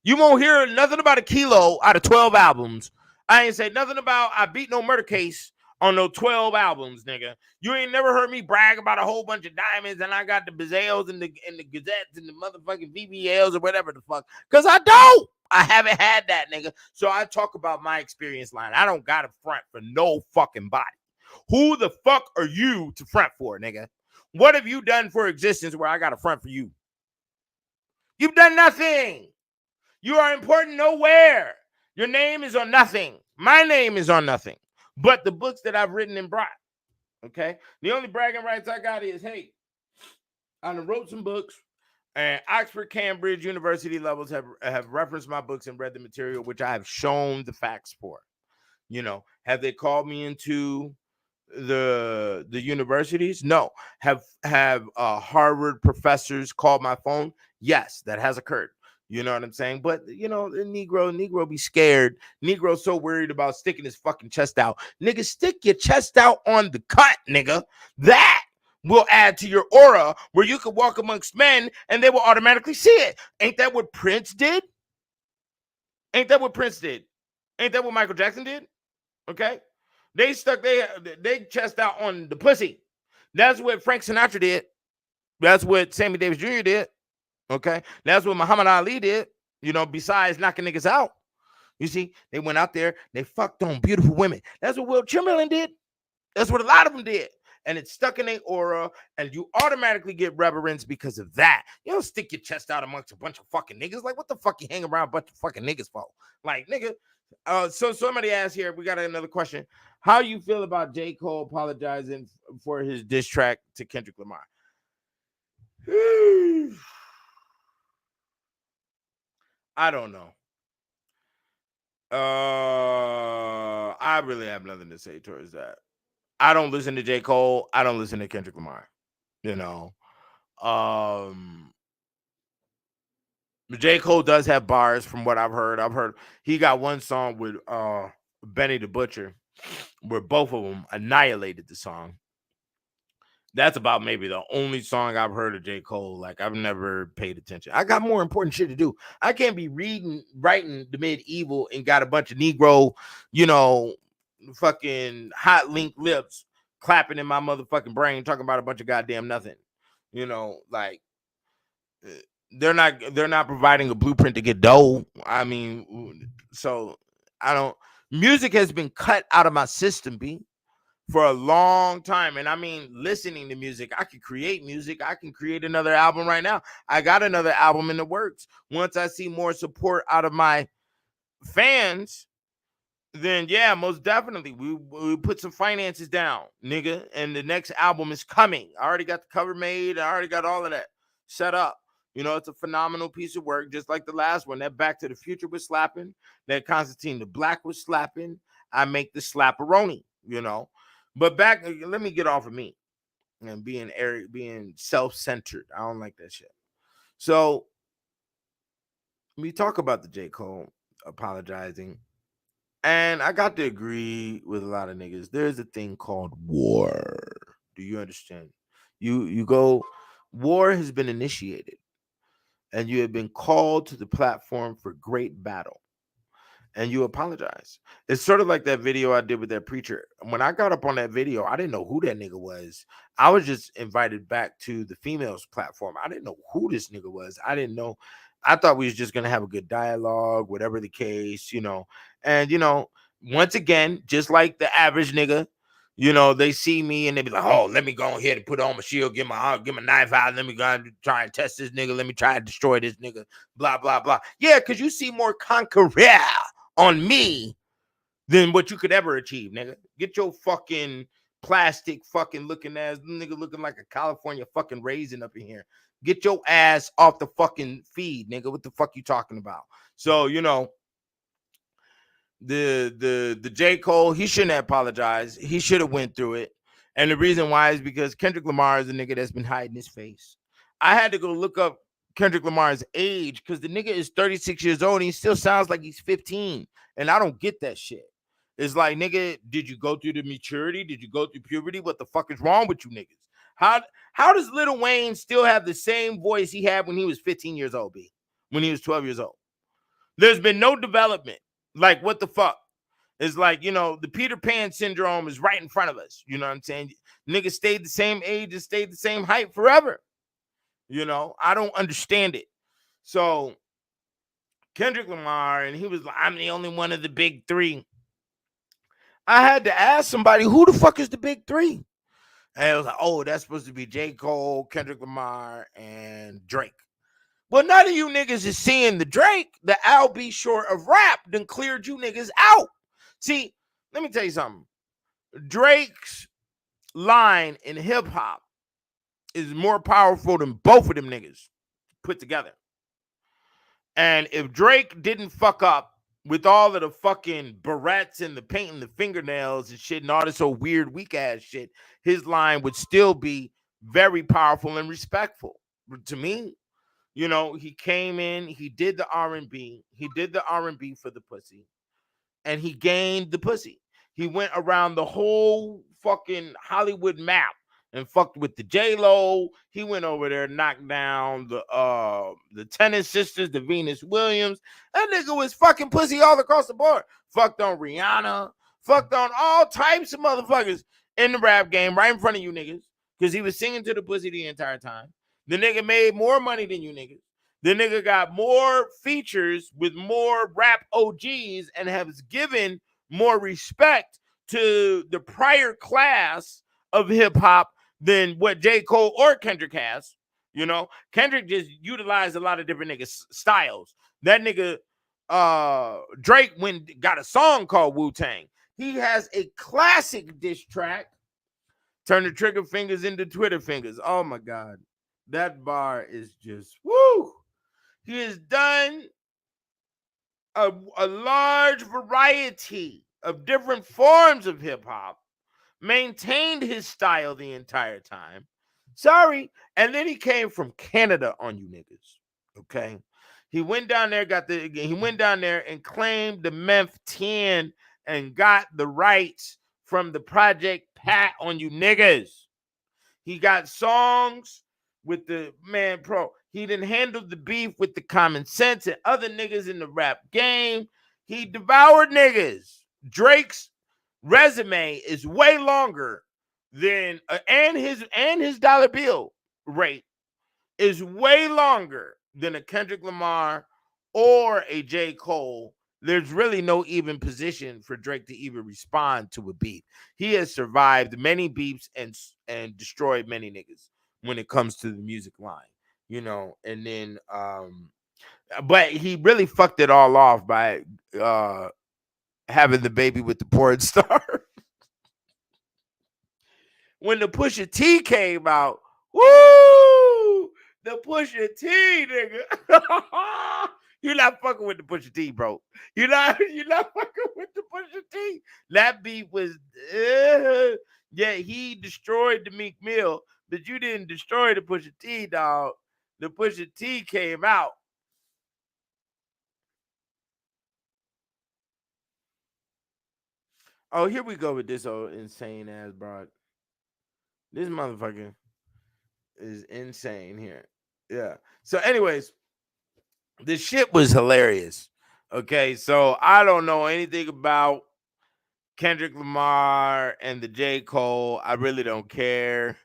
You won't hear nothing about a kilo out of 12 albums. I ain't say nothing about I beat no murder case on no 12 albums, nigga. You ain't never heard me brag about a whole bunch of diamonds and I got the Bazelles and the Gazettes and the motherfucking VBLs or whatever the fuck. Because I don't. I haven't had that, nigga. So I talk about my experience line. I don't got a front for no fucking body. Who the fuck are you to front for, nigga? What have you done for existence where I got a front for you? You've done nothing. You are important nowhere. Your name is on nothing. My name is on nothing. But the books that I've written and brought. Okay? The only bragging rights I got is, hey, I done wrote some books, and Oxford, Cambridge, University levels have referenced my books and read the material, which I have shown the facts for. Have they called me into the universities? No. Have Harvard professors called my phone? Yes, that has occurred. You know what I'm saying? But the Negro be scared. Negro so worried about sticking his fucking chest out. Nigga, stick your chest out on the cut, nigga. That will add to your aura where you could walk amongst men and they will automatically see it. Ain't that what Prince did? Ain't that what Michael Jackson did? Okay? They stuck they chest out on the pussy. That's what Frank Sinatra did. That's what Sammy Davis Jr. did. Okay? That's what Muhammad Ali did, besides knocking niggas out. You see, they went out there, they fucked on beautiful women. That's what Will Chamberlain did. That's what a lot of them did. And it's stuck in their aura, and you automatically get reverence because of that. You don't stick your chest out amongst a bunch of fucking niggas. Like, what the fuck you hang around a bunch of fucking niggas for? Like, nigga. So somebody asked here, we got another question. How you feel about J. Cole apologizing for his diss track to Kendrick Lamar? I don't know. I really have nothing to say towards that. I don't listen to J. Cole. I don't listen to Kendrick Lamar. J. Cole does have bars from what I've heard. I've heard he got one song with Benny the Butcher where both of them annihilated the song. That's about maybe the only song I've heard of J. Cole. Like, I've never paid attention. I got more important shit to do. I can't be writing the medieval and got a bunch of Negro, fucking hot link lips clapping in my motherfucking brain talking about a bunch of goddamn nothing. Like, they're not providing a blueprint to get dough. I mean, so music has been cut out of my system, B, for a long time. And I mean, listening to music, I can create music. I can create another album right now. I got another album in the works. Once I see more support out of my fans, then yeah, most definitely we put some finances down, nigga, and the next album is coming. I already got the cover made. I already got all of that set up. It's a phenomenal piece of work, just like the last one. That Back to the Future was slapping. That Constantine the Black was slapping. I make the slapperoni, But let me get off of me and being self-centered. I don't like that shit. So we talk about the J. Cole apologizing. And I got to agree with a lot of niggas. There's a thing called war. Do you understand? You go, war has been initiated, and you have been called to the platform for great battle, and you apologize. It's sort of like that video I did with that preacher. When I got up on that video, I didn't know who that nigga was. I was just invited back to the females platform. I didn't know who this nigga was. I didn't know. I thought we was just going to have a good dialogue, whatever the case, And, once again, just like the average nigga, they see me and they be like, oh, let me go ahead and put on my shield, get my knife out. Let me go and try and test this nigga. Let me try and destroy this nigga, blah, blah, blah. Yeah, because you see more conqueror on me than what you could ever achieve, nigga. Get your fucking plastic fucking looking ass nigga looking like a California fucking raisin up in here. Get your ass off the fucking feed, nigga. What the fuck you talking about? So, the J. Cole, he shouldn't have apologized. He should have went through it. And the reason why is because Kendrick Lamar is a nigga that's been hiding his face. I had to go look up Kendrick Lamar's age, because the nigga is 36 years old and he still sounds like he's 15. And I don't get that shit. It's like, nigga, did you go through the maturity? Did you go through puberty? What the fuck is wrong with you niggas? How does Lil Wayne still have the same voice he had when he was 15 years old, B? When he was 12 years old? There's been no development. Like, what the fuck? It's like, the Peter Pan syndrome is right in front of us. You know what I'm saying? Niggas stayed the same age and stayed the same height forever. I don't understand it. So Kendrick Lamar, and he was like, I'm the only one of the big three. I had to ask somebody, who the fuck is the big three? And it was like, oh, that's supposed to be J. Cole, Kendrick Lamar, and Drake. Well, none of you niggas is seeing the Drake. The Al B. Short of rap done cleared you niggas out. See, let me tell you something. Drake's line in hip hop is more powerful than both of them niggas put together. And if Drake didn't fuck up with all of the fucking barrettes and the painting the fingernails and shit and all this old weird weak ass shit, his line would still be very powerful and respectful. To me, he came in, he did the R&B, for the pussy, and he gained the pussy. He went around the whole fucking Hollywood map and fucked with the J-Lo. He went over there, knocked down the Tennis Sisters, the Venus Williams. That nigga was fucking pussy all across the board. Fucked on Rihanna. Fucked on all types of motherfuckers in the rap game right in front of you niggas, because he was singing to the pussy the entire time. The nigga made more money than you niggas. The nigga got more features with more rap OGs and has given more respect to the prior class of hip hop than what J. Cole or Kendrick has. Kendrick just utilized a lot of different niggas' styles. That nigga, Drake, got a song called Wu-Tang. He has a classic diss track, Turn the Trigger Fingers into Twitter Fingers. Oh my God. That bar is just, woo! He has done a large variety of different forms of hip-hop, maintained his style the entire time. Sorry. And then he came from Canada on you niggas. Okay. He went down there, and claimed the Memph 10 and got the rights from the Project Pat on you niggas. He got songs with the man pro. He didn't handle the beef with the Common Sense and other niggas in the rap game. He devoured niggas. Drake's resume is way longer than and his dollar bill rate is way longer than a Kendrick Lamar or a J. Cole. There's really no even position for Drake to even respond to a beef. He has survived many beefs and destroyed many niggas when it comes to the music line, and then but he really fucked it all off by having the baby with the porn star. When the Pusha T came out, woo! The Pusha T, nigga. You're not fucking with the Pusha T, bro. You're not fucking with the Pusha T. That beat was, yeah, he destroyed the Meek Mill, but you didn't destroy the Pusha T, dog. The Pusha T came out. Oh, here we go with this old insane ass broad. This motherfucker is insane here. Yeah. So, anyways, the shit was hilarious. Okay, so I don't know anything about Kendrick Lamar and the J. Cole. I really don't care.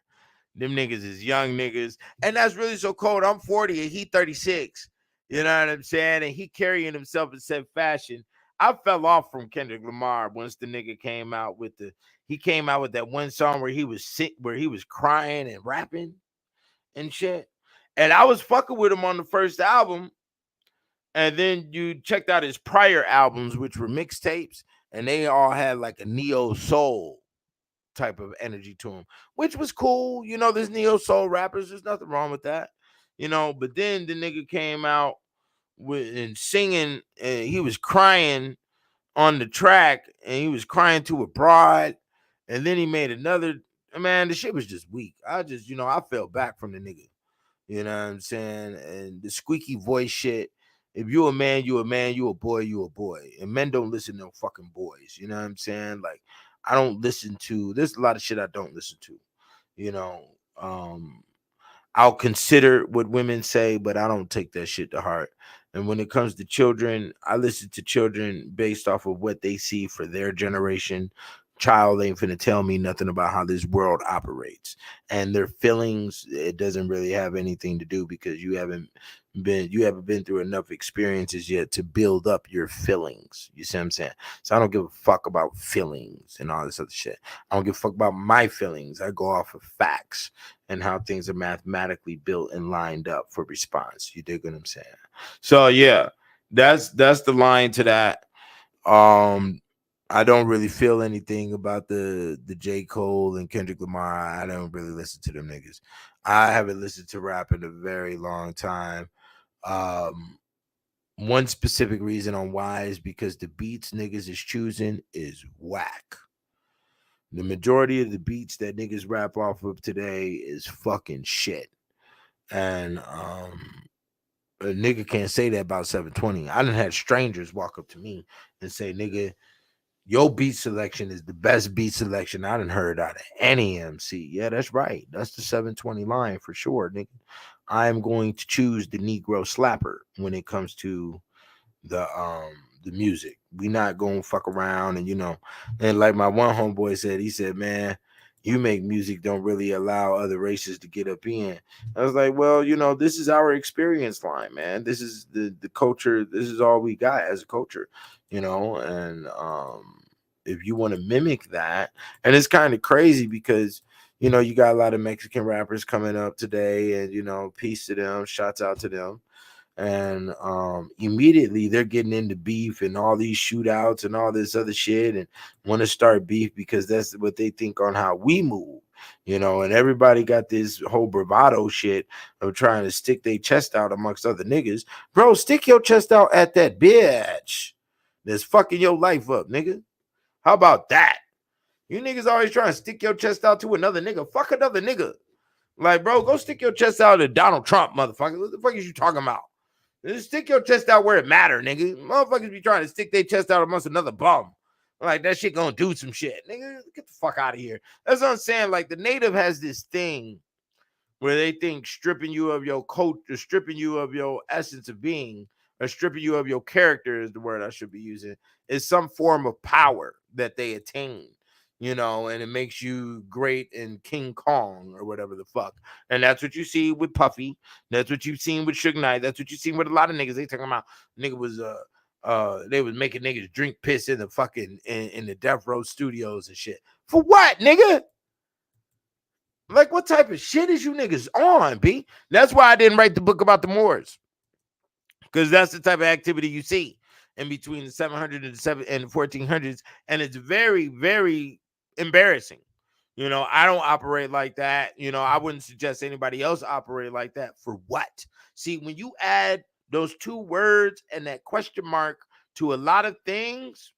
Them niggas is young niggas. And that's really so cold. I'm 40 and he 36. You know what I'm saying? And he carrying himself in said fashion. I fell off from Kendrick Lamar once the nigga came out with that one song where he was sick, where he was crying and rapping and shit. And I was fucking with him on the first album. And then you checked out his prior albums, which were mixtapes, and they all had like a neo soul type of energy to them, which was cool. There's neo soul rappers. There's nothing wrong with that. But then the nigga came out and singing, and he was crying on the track, and he was crying to a bride, and then he made another. Man, the shit was just weak. I fell back from the nigga. You know what I'm saying? And the squeaky voice shit. If you a man, you a man. You a boy, you a boy. And men don't listen to no fucking boys. You know what I'm saying? Like, I don't listen to. There's a lot of shit I don't listen to. You know, I'll consider what women say, but I don't take that shit to heart. And when it comes to children, I listen to children based off of what they see for their generation. Child ain't finna tell me nothing about how this world operates. And their feelings, it doesn't really have anything to do because you haven't been through enough experiences yet to build up your feelings. You see what I'm saying? So I don't give a fuck about feelings and all this other shit. I don't give a fuck about my feelings. I go off of facts and how things are mathematically built and lined up for response. You dig what I'm saying? So yeah, that's the line to that. I don't really feel anything about the J. Cole and Kendrick Lamar. I don't really listen to them niggas. I haven't listened to rap in a very long time. Um, One specific reason on why is because the beats niggas is choosing is whack. The majority of the beats that niggas rap off of today is fucking shit. And a nigga can't say that about 720. I done had strangers walk up to me and say, nigga, your beat selection is the best beat selection I done heard out of any MC. Yeah, that's right. That's the 720 line for sure, nigga. I am going to choose the Negro slapper when it comes to the music. We not gonna fuck around and like my one homeboy said, he said, man, you make music don't really allow other races to get up in. I was like, well, this is our experience line, man. This is the culture, this is all we got as a culture, and if you want to mimic that, and it's kind of crazy because you got a lot of Mexican rappers coming up today, and peace to them, shouts out to them. And immediately they're getting into beef and all these shootouts and all this other shit and want to start beef because that's what they think on how we move, and everybody got this whole bravado shit of trying to stick their chest out amongst other niggas. Bro, stick your chest out at that bitch that's fucking your life up, nigga. How about that? You niggas always trying to stick your chest out to another nigga. Fuck another nigga. Like, bro, go stick your chest out to Donald Trump, motherfucker. What the fuck is you talking about? Just stick your chest out where it matter, nigga. Motherfuckers be trying to stick their chest out amongst another bum. Like, that shit gonna do some shit. Nigga, get the fuck out of here. That's what I'm saying. Like, the native has this thing where they think stripping you of your coat, or stripping you of your essence of being, or stripping you of your character is the word I should be using, is some form of power that they attain, and it makes you great in King Kong or whatever the fuck. And that's what you see with Puffy. That's what you've seen with Suge Knight. That's what you seen with a lot of niggas. They talking about nigga was they was making niggas drink piss in the fucking in the Death Row studios and shit. For what, nigga? Like, what type of shit is you niggas on, B? That's why I didn't write the book about the Moors. Because that's the type of activity you see in between the 700 and the 1400s. And it's very, very embarrassing. I don't operate like that. I wouldn't suggest anybody else operate like that. For what? See, when you add those two words and that question mark to a lot of things,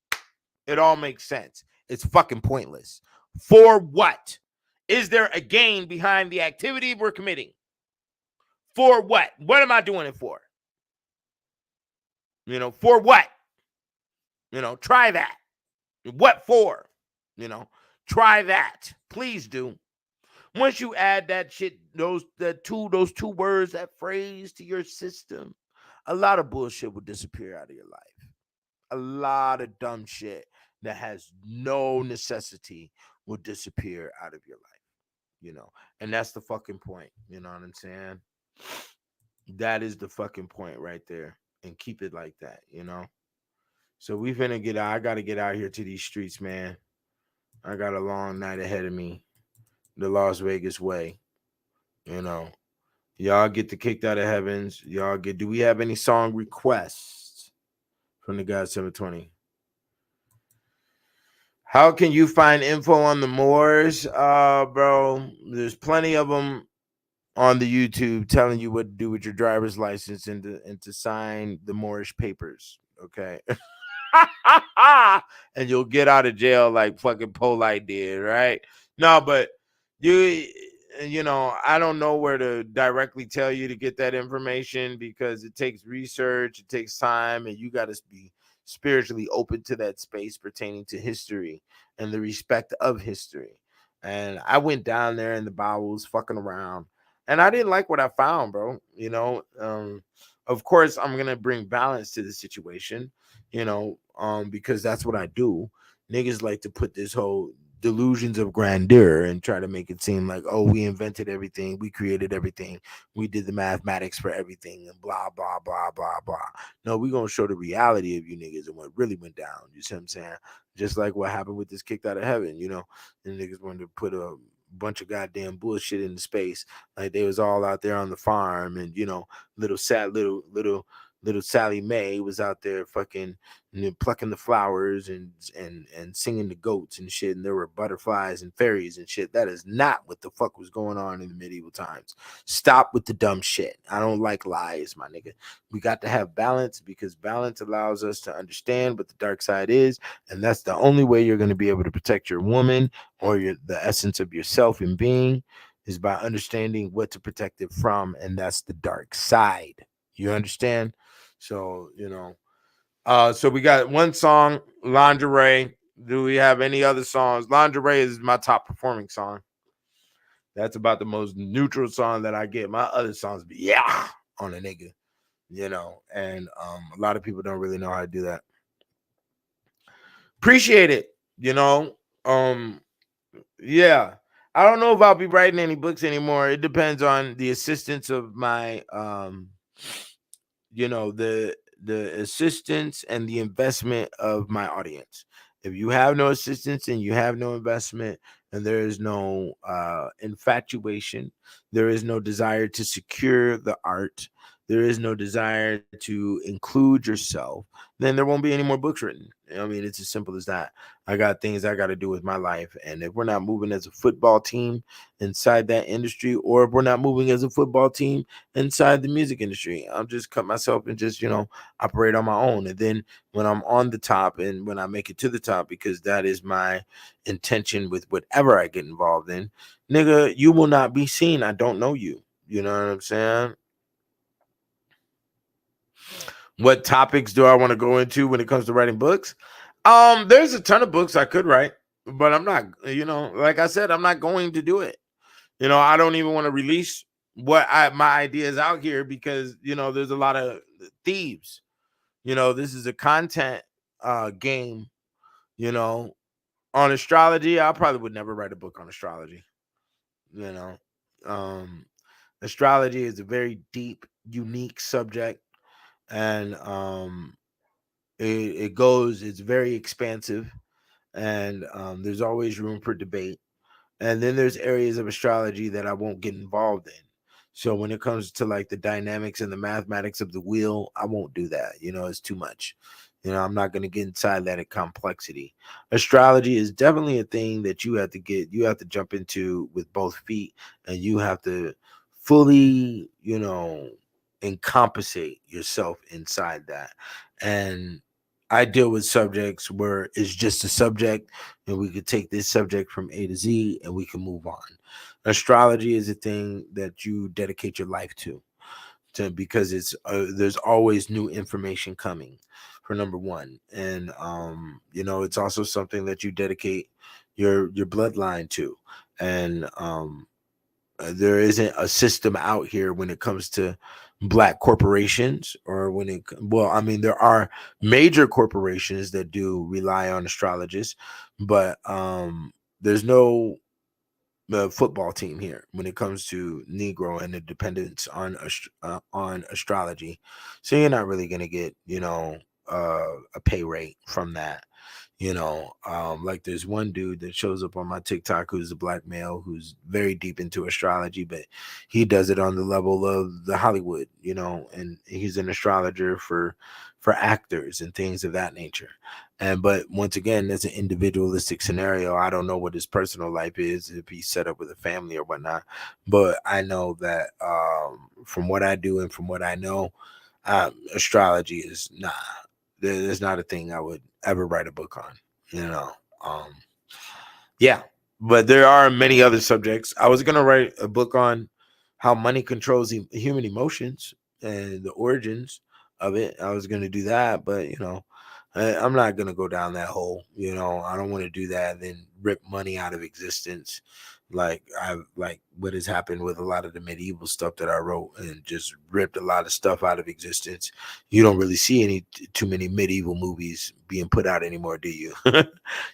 it all makes sense. It's fucking pointless. For what? Is there a gain behind the activity we're committing? For what? What am I doing it for? For what? Try that. What for? Try that. Please do. Once you add that shit, those two words, that phrase to your system, a lot of bullshit will disappear out of your life. A lot of dumb shit that has no necessity will disappear out of your life. And that's the fucking point. You know what I'm saying? That is the fucking point right there. And keep it like that, So we finna get out. I gotta get out here to these streets, man. I got a long night ahead of me. The Las Vegas way. Y'all get the kicked out of heavens. Do we have any song requests from the guy 720? How can you find info on the Moors? Bro, there's plenty of them on the YouTube telling you what to do with your driver's license and to sign the Moorish papers. Okay. And you'll get out of jail like fucking Polite did, right? No, but you know, I don't know where to directly tell you to get that information because it takes research, it takes time, and you got to be spiritually open to that space pertaining to history and the respect of history. And I went down there in the bowels fucking around, and I didn't like what I found, bro. You know, of course I'm gonna bring balance to the situation, you know, because that's what I do. Niggas like to put this whole delusions of grandeur and try to make it seem like, oh, we invented everything, we created everything, we did the mathematics for everything, and blah blah blah blah blah. No, we're gonna show the reality of you niggas and what really went down. You see what I'm saying? Just like what happened with this kicked out of heaven, you know, and niggas wanted to put a bunch of goddamn bullshit into space, like they was all out there on the farm, and you know, little Sally Mae was out there fucking, you know, plucking the flowers and singing the goats and shit, and there were butterflies and fairies and shit. That is not what the fuck was going on in the medieval times. Stop with the dumb shit. I don't like lies, my nigga. We got to have balance because balance allows us to understand what the dark side is, and that's the only way you're going to be able to protect your woman or the essence of yourself and being is by understanding what to protect it from, and that's the dark side. You understand? So, you know, so we got one song, Lingerie. Do we have any other songs? Lingerie is my top performing song. That's about the most neutral song that I get. My other songs be yeah on a nigga, you know, and a lot of people don't really know how to do that. Appreciate it, you know. Yeah. I don't know if I'll be writing any books anymore. It depends on the assistance of my you know, the assistance and the investment of my audience. If you have no assistance and you have no investment and there is no infatuation, there is no desire to secure the art, there is no desire to include yourself, then there won't be any more books written. I mean, it's as simple as that. I got things I got to do with my life, and if we're not moving as a football team inside that industry, or if we're not moving as a football team inside the music industry, I'll just cut myself and just, you know, operate on my own. And then when I'm on the top and when I make it to the top, because that is my intention with whatever I get involved in, nigga, you will not be seen. I don't know you. You know what I'm saying? What topics do I want to go into when it comes to writing books? There's a ton of books I could write, but I'm not, you know, like I said, I'm not going to do it. You know, I don't even want to release my ideas out here because, you know, there's a lot of thieves. You know, this is a content game, you know. On astrology, I probably would never write a book on astrology. You know. Um Astrology is a very deep, unique subject, and it's very expansive, and there's always room for debate. And then there's areas of astrology that I won't get involved in. So when it comes to like the dynamics and the mathematics of the wheel, I won't do that. You know, it's too much. You know, I'm not going to get inside that complexity. Astrology is definitely a thing that you have to jump into with both feet, and you have to fully, you know, encompassate yourself inside that. And I deal with subjects where it's just a subject, and we could take this subject from A to Z and we can move on. Astrology is a thing that you dedicate your life to because it's there's always new information coming, for number one. And you know, it's also something that you dedicate your bloodline to. And there isn't a system out here when it comes to black corporations, or I mean, there are major corporations that do rely on astrologists, but there's no football team here when it comes to Negro and the dependence on astrology. So you're not really gonna get, you know, a pay rate from that. You know, like there's one dude that shows up on my TikTok who's a black male who's very deep into astrology, but he does it on the level of the Hollywood, you know, and he's an astrologer for actors and things of that nature. And but once again, that's an individualistic scenario. I don't know what his personal life is, if he's set up with a family or whatnot, but I know that from what I do and from what I know, astrology is nah. There's not a thing I would ever write a book on, you know. Yeah. But there are many other subjects. I was gonna write a book on how money controls human emotions and the origins of it. I was gonna do that, but I'm not gonna go down that hole. I don't want to do that and then rip money out of existence. Like what has happened with a lot of the medieval stuff that I wrote, and just ripped a lot of stuff out of existence. You don't really see too many medieval movies being put out anymore, do you?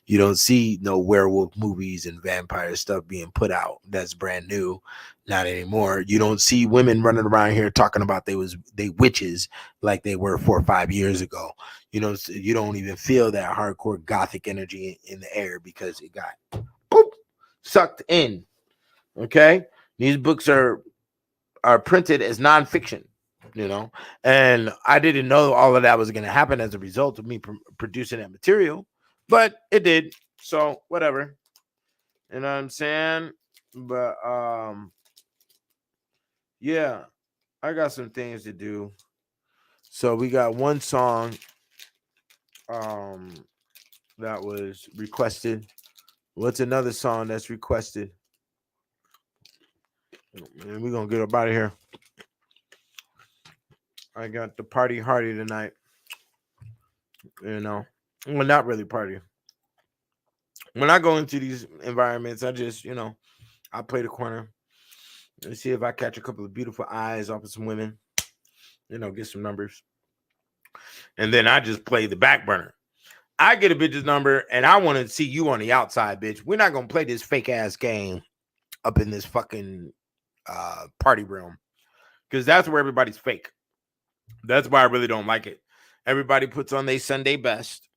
You don't see no werewolf movies and vampire stuff being put out. That's brand new. Not anymore. You don't see women running around here talking about they witches like they were 4 or 5 years ago. You don't even feel that hardcore gothic energy in the air because it got boop, sucked in. Okay, these books are printed as nonfiction. And I didn't know all of that was going to happen as a result of me producing that material, but it did. So whatever, you know what I'm saying? But yeah, I got some things to do. So we got one song that was requested. What's another song that's requested? And we're gonna get up out of here. I got the party hardy tonight. Well, not really party. When I go into these environments, I just, I play the corner and see if I catch a couple of beautiful eyes off of some women, get some numbers. And then I just play the back burner. I get a bitch's number and I want to see you on the outside, bitch. We're not going to play this fake ass game up in this fucking party realm, because that's where everybody's fake. That's why I really don't like it. Everybody puts on their Sunday best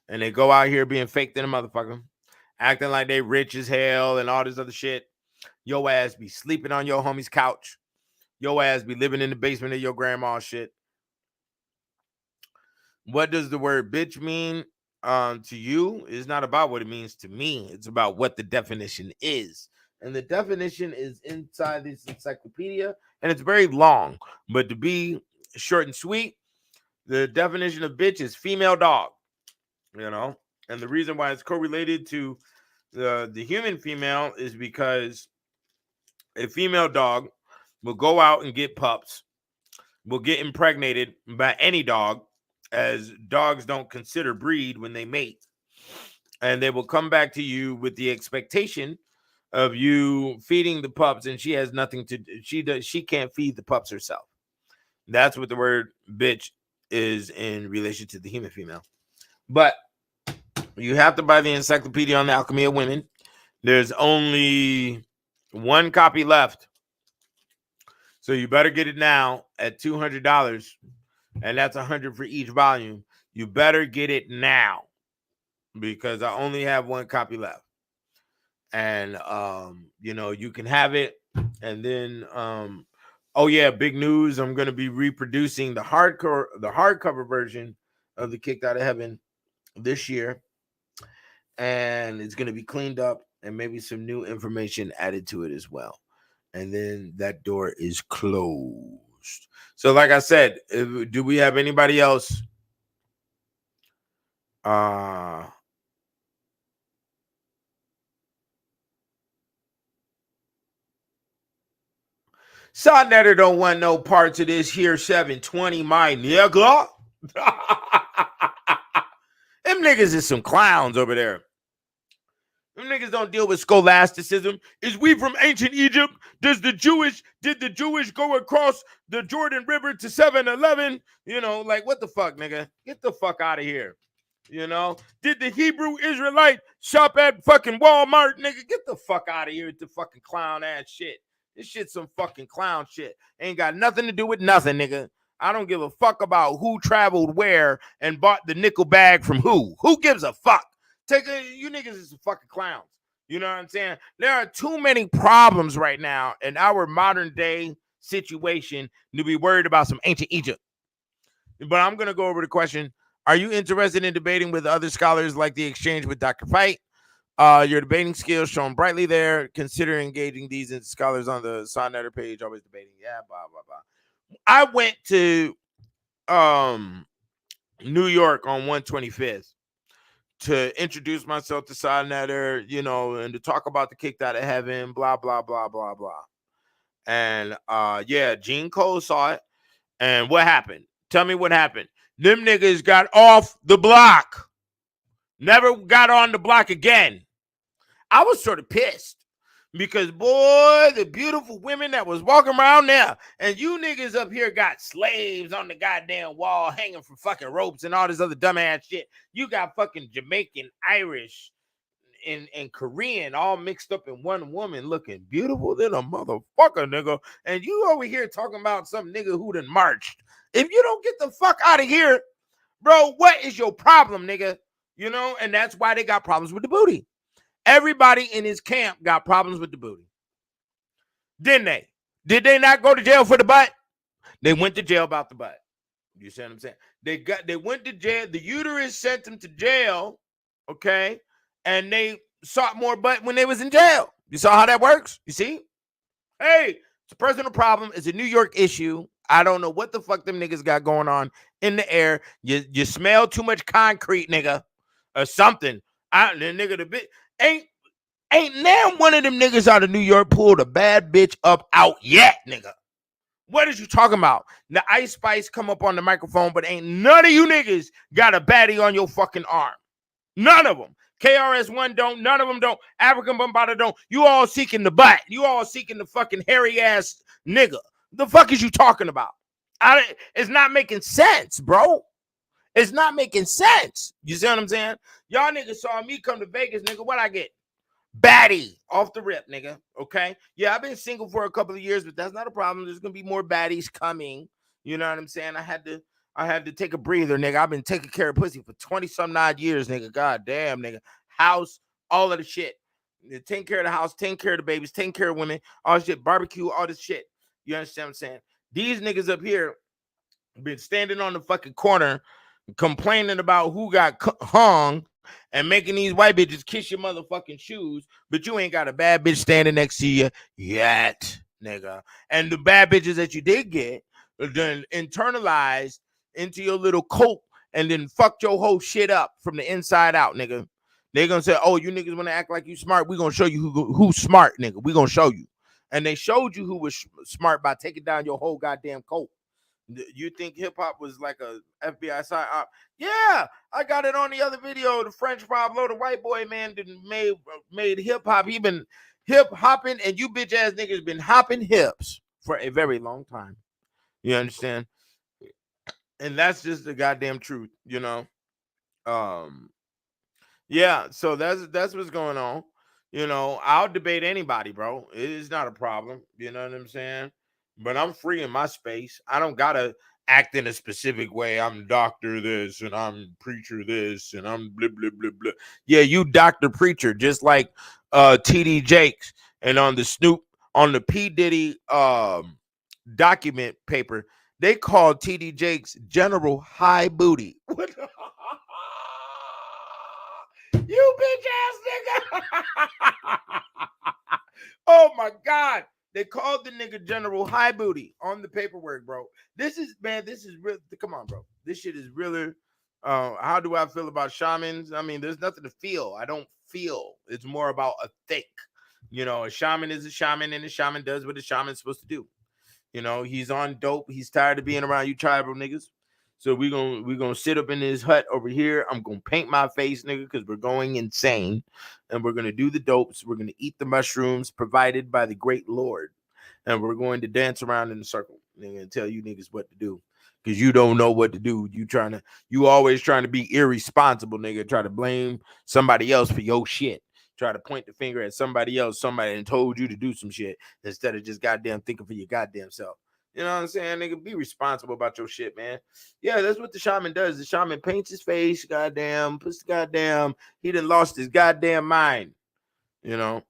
and they go out here being fake than a motherfucker, acting like they rich as hell and all this other shit. Your ass be sleeping on your homie's couch. Your ass be living in the basement of your grandma's shit. What does the word bitch mean to you? It's not about what it means to me. It's about what the definition is. And the definition is inside this encyclopedia, and it's very long. But to be short and sweet, the definition of bitch is female dog. And the reason why it's correlated to the human female is because a female dog will go out and get pups, will get impregnated by any dog, as dogs don't consider breed when they mate. And they will come back to you with the expectation of you feeding the pups, and she has nothing to do. She can't feed the pups herself. That's what the word bitch is in relation to the human female. But you have to buy the encyclopedia on the alchemy of women. There's only one copy left, so you better get it now at $200, and that's $100 for each volume. You better get it now because I only have one copy left. And you can have it. And then oh yeah, big news, I'm going to be reproducing the hardcover version of the Kicked Out of Heaven this year, and it's going to be cleaned up and maybe some new information added to it as well. And then that door is closed. So like I said, do we have anybody else Sodnetter don't want no parts of this here 720, my nigga. Them niggas is some clowns over there. Them niggas don't deal with scholasticism. Is we from ancient Egypt? Did the Jewish go across the Jordan River to 7-Eleven? Like, what the fuck, nigga? Get the fuck out of here. Did the Hebrew Israelite shop at fucking Walmart, nigga? Get the fuck out of here with the fucking clown ass shit. This shit's some fucking clown shit. Ain't got nothing to do with nothing, nigga. I don't give a fuck about who traveled where and bought the nickel bag from who. Who gives a fuck? You niggas is some fucking clowns. You know what I'm saying? There are too many problems right now in our modern day situation to be worried about some ancient Egypt. But I'm going to go over the question. Are you interested in debating with other scholars like the exchange with Dr. Fight? Your debating skills shown brightly there. Consider engaging these scholars on the Sodnetter page. Always debating. Yeah, blah, blah, blah. I went to New York on 125th to introduce myself to Sodnetter, you know, and to talk about the kicked out of heaven, blah, blah, blah, blah, blah. And yeah, Gene Cole saw it. And what happened? Tell me what happened. Them niggas got off the block. Never got on the block again. I was sort of pissed. Because, boy, the beautiful women that was walking around there, and you niggas up here got slaves on the goddamn wall hanging from fucking ropes and all this other dumbass shit. You got fucking Jamaican, Irish, and Korean all mixed up in one woman looking beautiful than a motherfucker, nigga. And you over here talking about some nigga who done marched. If you don't get the fuck out of here, bro, what is your problem, nigga? You know, and that's why they got problems with the booty. Everybody in his camp got problems with the booty. Didn't they? Did they not go to jail for the butt? They went to jail about the butt. You see what I'm saying? They went to jail. The uterus sent them to jail, okay? And they sought more butt when they was in jail. You saw how that works? You see? Hey, it's a personal problem. It's a New York issue. I don't know what the fuck them niggas got going on in the air. You smell too much concrete, nigga, or something. The bit ain't now one of them niggas out of New York pulled a bad bitch up out yet, nigga. What is you talking about? The Ice Spice come up on the microphone, but ain't none of you niggas got a baddie on your fucking arm. None of them. KRS-One don't. None of them don't. African Bombada don't. You all seeking the butt. You all seeking the fucking hairy ass nigga. The fuck is you talking about? It's not making sense, bro. It's not making sense. You see what I'm saying? Y'all niggas saw me come to Vegas, nigga. What I get? Baddie off the rip, nigga. Okay? Yeah, I've been single for a couple of years, but that's not a problem. There's gonna be more baddies coming. You know what I'm saying? I had to take a breather, nigga. I've been taking care of pussy for 20-some odd years, nigga. God damn, nigga. House, all of the shit. Taking care of the house, taking care of the babies, taking care of women, all this shit, barbecue, all this shit. You understand what I'm saying? These niggas up here been standing on the fucking corner complaining about who got hung and making these white bitches kiss your motherfucking shoes, but you ain't got a bad bitch standing next to you yet, nigga. And the bad bitches that you did get then internalized into your little coat and then fucked your whole shit up from the inside out, nigga. They're gonna say, oh, you niggas want to act like you smart. We're gonna show you who's smart, nigga. We're gonna show you. And they showed you who was smart by taking down your whole goddamn coat. You think hip-hop was like a FBI side op? Yeah, I got it on the other video. The French Pablo, the white boy, man, made hip-hop. He been hip-hopping, and you bitch-ass niggas been hopping hips for a very long time. You understand? And that's just the goddamn truth, you know? Yeah, so that's what's going on. You know, I'll debate anybody, bro. It is not a problem. You know what I'm saying? But I'm free in my space. I don't gotta act in a specific way. I'm doctor this and I'm preacher this and I'm blah blah blah blah. Yeah, you doctor preacher, just like TD Jakes and on the P Diddy document paper, they called TD Jakes General High Booty. You bitch ass nigga. Oh my God. They called the nigga General High Booty on the paperwork, bro. This is real. Come on, bro. This shit is realer. How do I feel about shamans? I mean, there's nothing to feel. I don't feel. It's more about a think. You know, a shaman is a shaman, and a shaman does what a shaman's supposed to do. You know, he's on dope. He's tired of being around you tribal niggas. So we're gonna sit up in this hut over here. I'm gonna paint my face, nigga, because we're going insane. And we're gonna do the dopes. We're gonna eat the mushrooms provided by the great Lord. And we're going to dance around in a circle, nigga, and tell you niggas what to do. Because you don't know what to do. You always trying to be irresponsible, nigga. Try to blame somebody else for your shit. Try to point the finger at somebody else, somebody that told you to do some shit instead of just goddamn thinking for your goddamn self. You know what I'm saying, nigga? Be responsible about your shit, man. Yeah, that's what the shaman does. The shaman paints his face, goddamn, puts the goddamn, he done lost his goddamn mind. You know?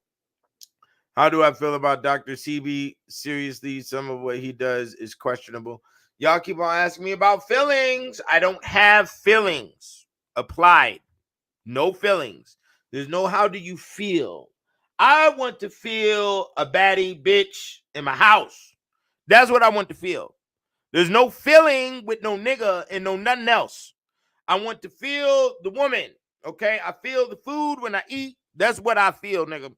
How do I feel about Dr. CB? Seriously, some of what he does is questionable. Y'all keep on asking me about feelings. I don't have feelings applied. No feelings. There's no how do you feel. I want to feel a baddie bitch in my house. That's what I want to feel. There's no feeling with no nigga and no nothing else. I want to feel the woman, Okay, I feel the food when I eat. That's what I feel, nigga.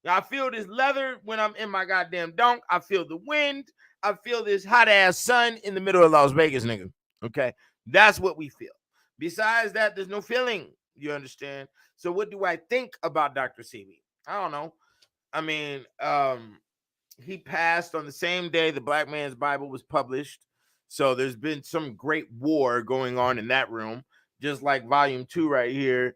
I feel this leather when I'm in my goddamn donk. I feel the wind. I feel this hot ass sun in the middle of Las Vegas, nigga. Okay, that's what we feel. Besides that, there's no feeling. You understand? So, what do I think about Dr. Sebi? I don't know. I mean, he passed on the same day the Black Man's Bible was published. So there's been some great war going on in that room. Just like volume 2 right here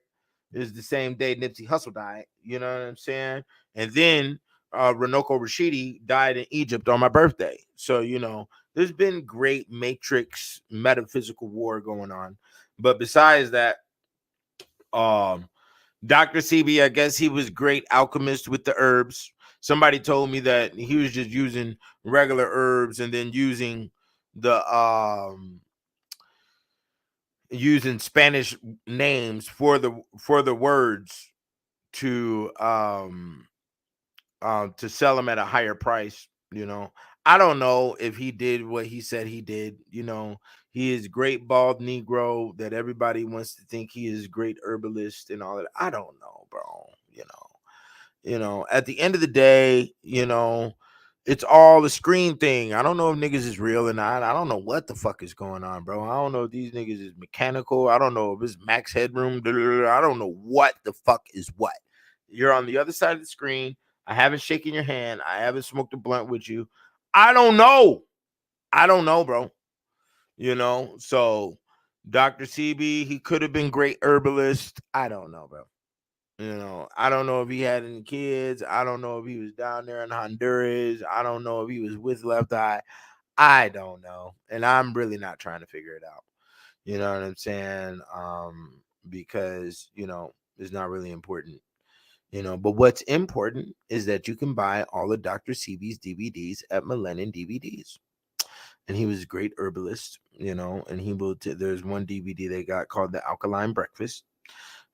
is the same day Nipsey Hussle died. You know what I'm saying? And then Runoko Rashidi died in Egypt on my birthday. So, there's been great matrix metaphysical war going on. But besides that, um, Dr. CB, I guess he was great alchemist with the herbs. Somebody told me that he was just using regular herbs and then using the using Spanish names for the words to sell them at a higher price. I don't know if he did what he said he did. He is great bald Negro that everybody wants to think he is great herbalist and all that. I don't know, bro. At the end of the day, it's all a screen thing. I don't know if niggas is real or not. I don't know what the fuck is going on, bro. I don't know if these niggas is mechanical. I don't know if it's max headroom. I don't know what the fuck is what. You're on the other side of the screen. I haven't shaken your hand. I haven't smoked a blunt with you. I don't know. I don't know, bro. So Dr. CB, he could have been great herbalist. I don't know, bro. I don't know if he had any kids. I don't know if he was down there in Honduras. I don't know if he was with Left Eye. I don't know. And I'm really not trying to figure it out. You know what I'm saying? Because, it's not really important. But what's important is that you can buy all of Dr. CB's DVDs at Millennium DVDs. And he was a great herbalist, and he will. There's one DVD they got called The Alkaline Breakfast,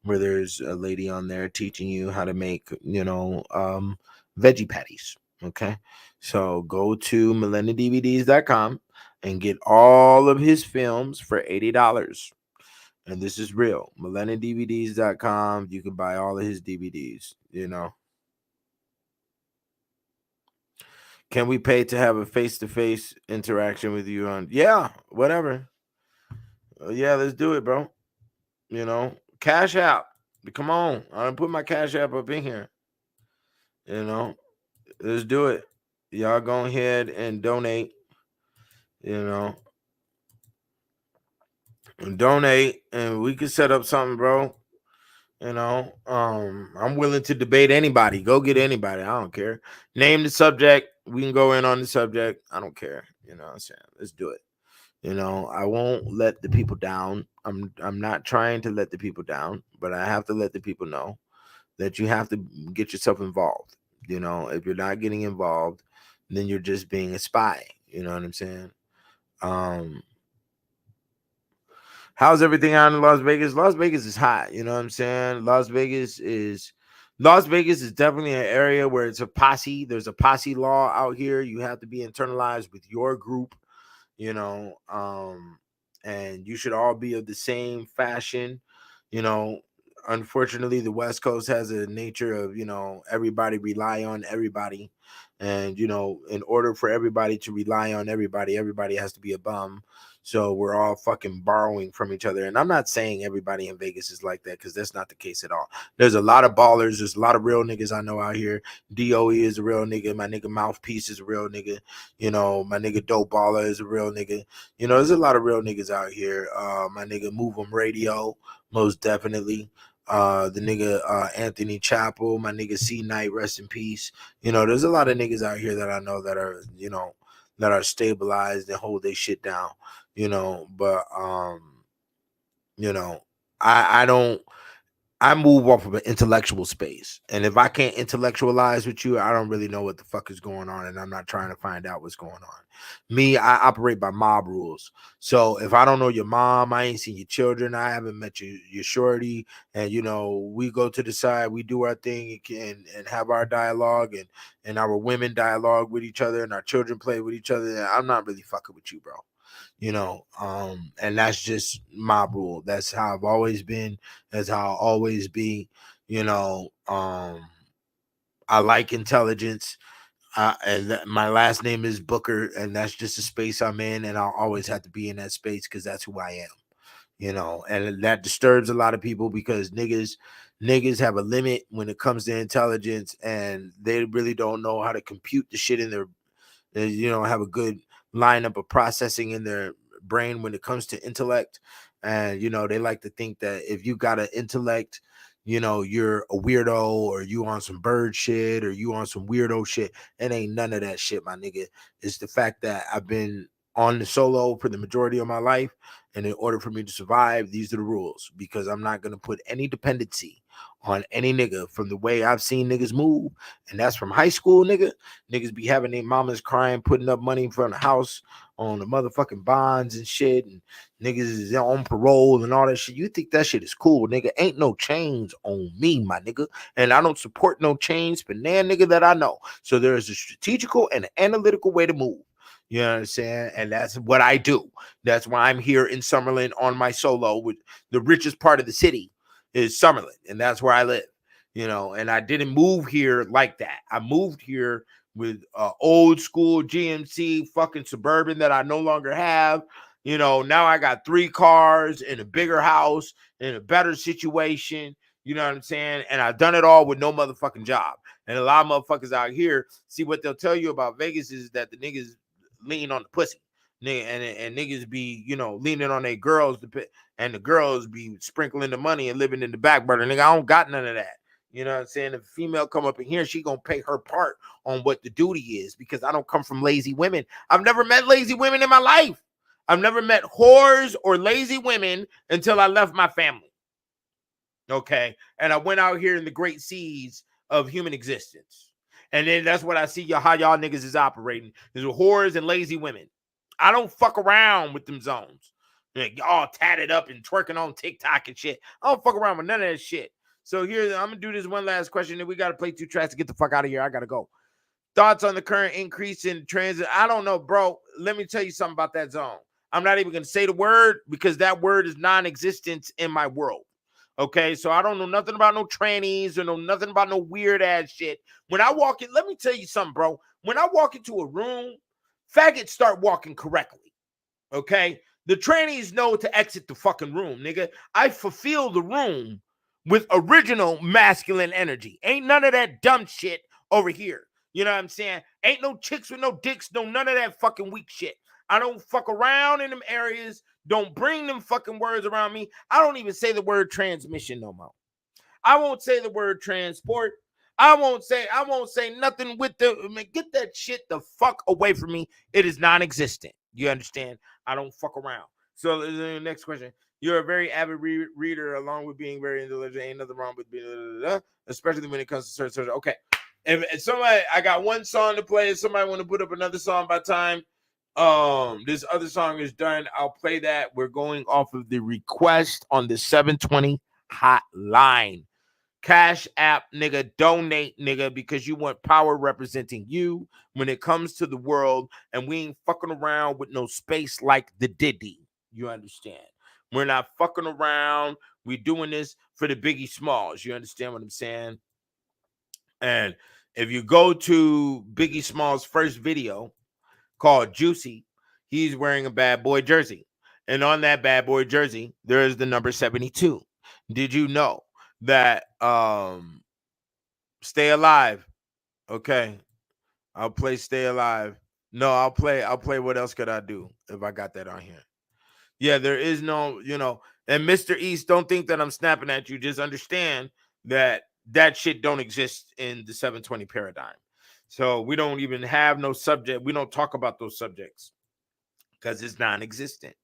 where there's a lady on there teaching you how to make, veggie patties. Okay. So go to millenniumdvds.com and get all of his films for $80. And this is real. millenniumdvds.com. You can buy all of his DVDs, Can we pay to have a face-to-face interaction with you on? Yeah, whatever. Yeah, let's do it, bro. Cash App. Come on. I put my Cash App up in here. Let's do it. Y'all go ahead and donate. And donate, and we can set up something, bro. I'm willing to debate anybody. Go get anybody. I don't care. Name the subject. We can go in on the subject. I don't care. You know what I'm saying? Let's do it. I won't let the people down. I'm not trying to let the people down, but I have to let the people know that you have to get yourself involved. If you're not getting involved, then you're just being a spy. You know what I'm saying? How's everything out in Las Vegas? Las Vegas is hot. You know what I'm saying? Las Vegas is definitely an area where it's a posse. There's a posse law out here. You have to be internalized with your group, and you should all be of the same fashion. Unfortunately, the West Coast has a nature of, everybody rely on everybody. And, in order for everybody to rely on everybody has to be a bum. So we're all fucking borrowing from each other. And I'm not saying everybody in Vegas is like that, because that's not the case at all. There's a lot of ballers. There's a lot of real niggas I know out here. DOE is a real nigga. My nigga Mouthpiece is a real nigga. My nigga Dope Baller is a real nigga. There's a lot of real niggas out here. My nigga Move 'em Radio, most definitely. The nigga Anthony Chappell, my nigga C Knight, rest in peace. There's a lot of niggas out here that I know that are, that are stabilized and hold their shit down. But I don't. I move off of an intellectual space. And if I can't intellectualize with you, I don't really know what the fuck is going on. And I'm not trying to find out what's going on. Me, I operate by mob rules. So if I don't know your mom, I ain't seen your children, I haven't met your shorty, and we go to the side, we do our thing and have our dialogue and our women dialogue with each other and our children play with each other, I'm not really fucking with you, bro. And that's just my rule. That's how I've always been. That's how I'll always be. I like intelligence. My last name is Booker, and that's just the space I'm in, and I'll always have to be in that space because that's who I am. And that disturbs a lot of people because niggas have a limit when it comes to intelligence, and they really don't know how to compute the shit in their, have a good lineup of processing in their brain when it comes to intellect. And they like to think that if you got an intellect, you're a weirdo, or you on some bird shit, or you on some weirdo shit. It ain't none of that shit, my nigga. It's the fact that I've been on the solo for the majority of my life, and in order for me to survive, these are the rules, because I'm not going to put any dependency on any nigga from the way I've seen niggas move. And that's from high school, nigga. Niggas be having their mamas crying, putting up money from the house on the motherfucking bonds and shit, and niggas is on parole and all that shit. You think that shit is cool, nigga? Ain't no chains on me, my nigga. And I don't support no chains for nan nigga that I know. So there is a strategical and analytical way to move. You know what I'm saying? And that's what I do. That's why I'm here in Summerlin on my solo, with the richest part of the city is Summerlin, and that's where I live. And I didn't move here like that. I moved here with old school GMC fucking Suburban that I no longer have. Now I got 3 cars in a bigger house, in a better situation. You know what I'm saying? And I've done it all with no motherfucking job. And a lot of motherfuckers out here, see, what they'll tell you about Vegas is that the niggas lean on the pussy. And niggas be, leaning on their girls, and the girls be sprinkling the money and living in the back burner. Nigga, I don't got none of that. You know what I'm saying? If a female come up in here, she gonna pay her part on what the duty is, because I don't come from lazy women. I've never met lazy women in my life. I've never met whores or lazy women until I left my family. Okay? And I went out here in the great seas of human existence. And then that's what I see how y'all niggas is operating, is with whores and lazy women. I don't fuck around with them zones. Y'all tatted up and twerking on TikTok and shit. I don't fuck around with none of that shit. So here, I'm going to do this one last question, and we got to play 2 tracks to get the fuck out of here. I got to go. Thoughts on the current increase in transit? I don't know, bro. Let me tell you something about that zone. I'm not even going to say the word, because that word is non-existent in my world. Okay, so I don't know nothing about no trannies, or know nothing about no weird ass shit. When I walk in, let me tell you something, bro. When I walk into a room, faggots start walking correctly. Okay, the trannies know to exit the fucking room, nigga. I fulfill the room with original masculine energy. Ain't none of that dumb shit over here. You know what I'm saying? Ain't no chicks with no dicks, no none of that fucking weak shit. I don't fuck around in them areas. Don't bring them fucking words around me. I don't even say the word transmission no more. I won't say the word transport. I won't say nothing with get that shit the fuck away from me. It is non-existent. You understand? I don't fuck around. So the next question. You're a very avid reader, along with being very intelligent. Ain't nothing wrong with being, especially when it comes to search. Okay. If somebody, I got one song to play. If somebody want to put up another song by time this other song is done, I'll play that. We're going off of the request on the 720 hotline. Cash app, nigga, donate, nigga, because you want power representing you when it comes to the world, and we ain't fucking around with no space like the Diddy. You understand? We're not fucking around. We're doing this for the Biggie Smalls. You understand what I'm saying? And if you go to Biggie Smalls' first video called Juicy, he's wearing a Bad Boy jersey. And on that Bad Boy jersey, there is the number 72. Did you know that Stay Alive? Okay. I'll play Stay Alive. No, I'll play What Else Could I Do, if I got that on here. Yeah, there is no, and Mr. East, don't think that I'm snapping at you. Just understand that shit don't exist in the 720 paradigm. So we don't even have no subject. We don't talk about those subjects because it's non-existent.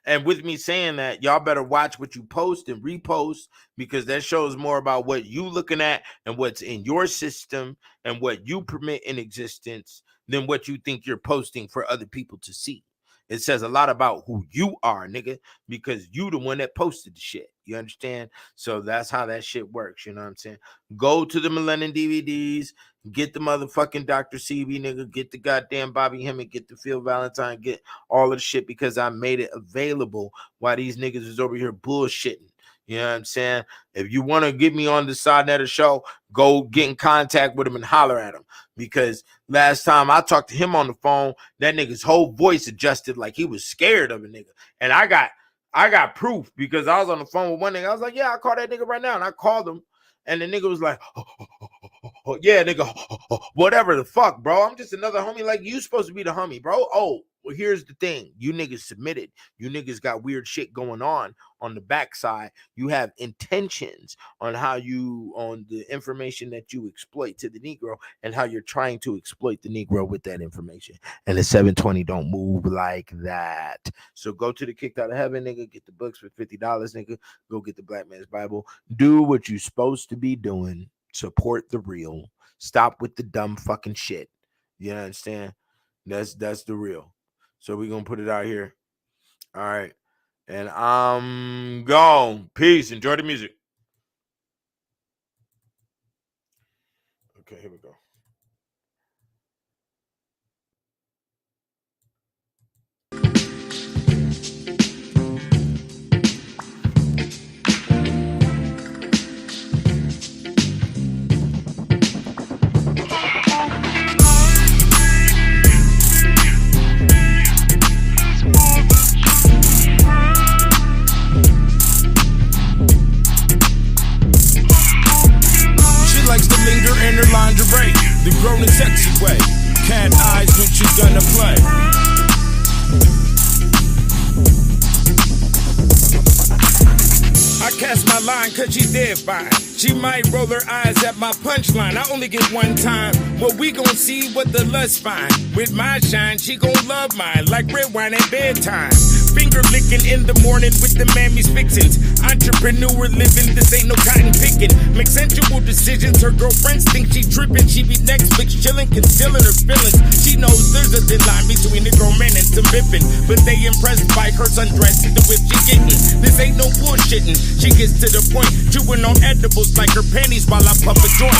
And with me saying that, y'all better watch what you post and repost, because that shows more about what you looking at and what's in your system and what you permit in existence than what you think you're posting for other people to see. It says a lot about who you are, nigga, because you the one that posted the shit. You understand? So that's how that shit works. You know what I'm saying? Go to the Millennium DVDs, get the motherfucking Dr. CB, nigga, get the goddamn Bobby Hemmett, get the Phil Valentine, get all of the shit because I made it available while these niggas is over here bullshitting. You know what I'm saying? If you want to get me on the side of the show, go get in contact with him and holler at him. Because last time I talked to him on the phone, that nigga's whole voice adjusted like he was scared of a nigga. And I got proof because I was on the phone with one nigga. I was like, yeah, I'll call that nigga right now. And I called him. And the nigga was like, yeah, nigga, whatever the fuck, bro. I'm just another homie like you supposed to be the homie, bro. Oh, well, here's the thing. You niggas submitted. You niggas got weird shit going on the backside. You have intentions on on the information that you exploit to the Negro and how you're trying to exploit the Negro with that information. And the 720 don't move like that. So go to the Kicked Out of Heaven, nigga. Get the books for $50, nigga. Go get the Black Man's Bible. Do what you're supposed to be doing. Support the real. Stop with the dumb fucking shit. You understand? That's the real. So we're gonna put it out here. All right. And I'm gone. Peace. Enjoy the music. Okay, here we go. Lingerie, the grown and sexy way. Cat eyes when she's gonna play. I cast my line cause she's dead fine. She might roll her eyes at my punchline. I only get one time. Well, we gon' see what the lust find. With my shine, she gon' love mine like red wine at bedtime. Finger licking in the morning with the mammy's fixins. Entrepreneur living, this ain't no cotton picking. Make sensual decisions, her girlfriends think she tripping. She be Netflix chilling, concealing her feelings. She knows there's a thin line between a grown man and some bipping. But they impressed by her sundress, the whip she getting. This ain't no bullshitting. She gets to the point, chewing on edibles like her panties while I puff a joint.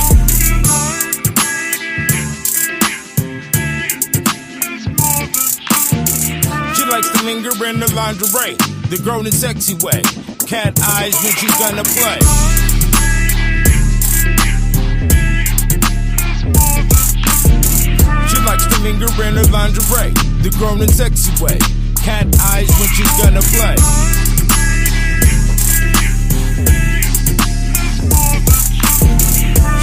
Likes to linger in the lingerie, the grown and sexy way. Cat eyes when she's gonna play. She likes to linger in her lingerie, the grown and sexy way. Cat eyes when she's gonna play.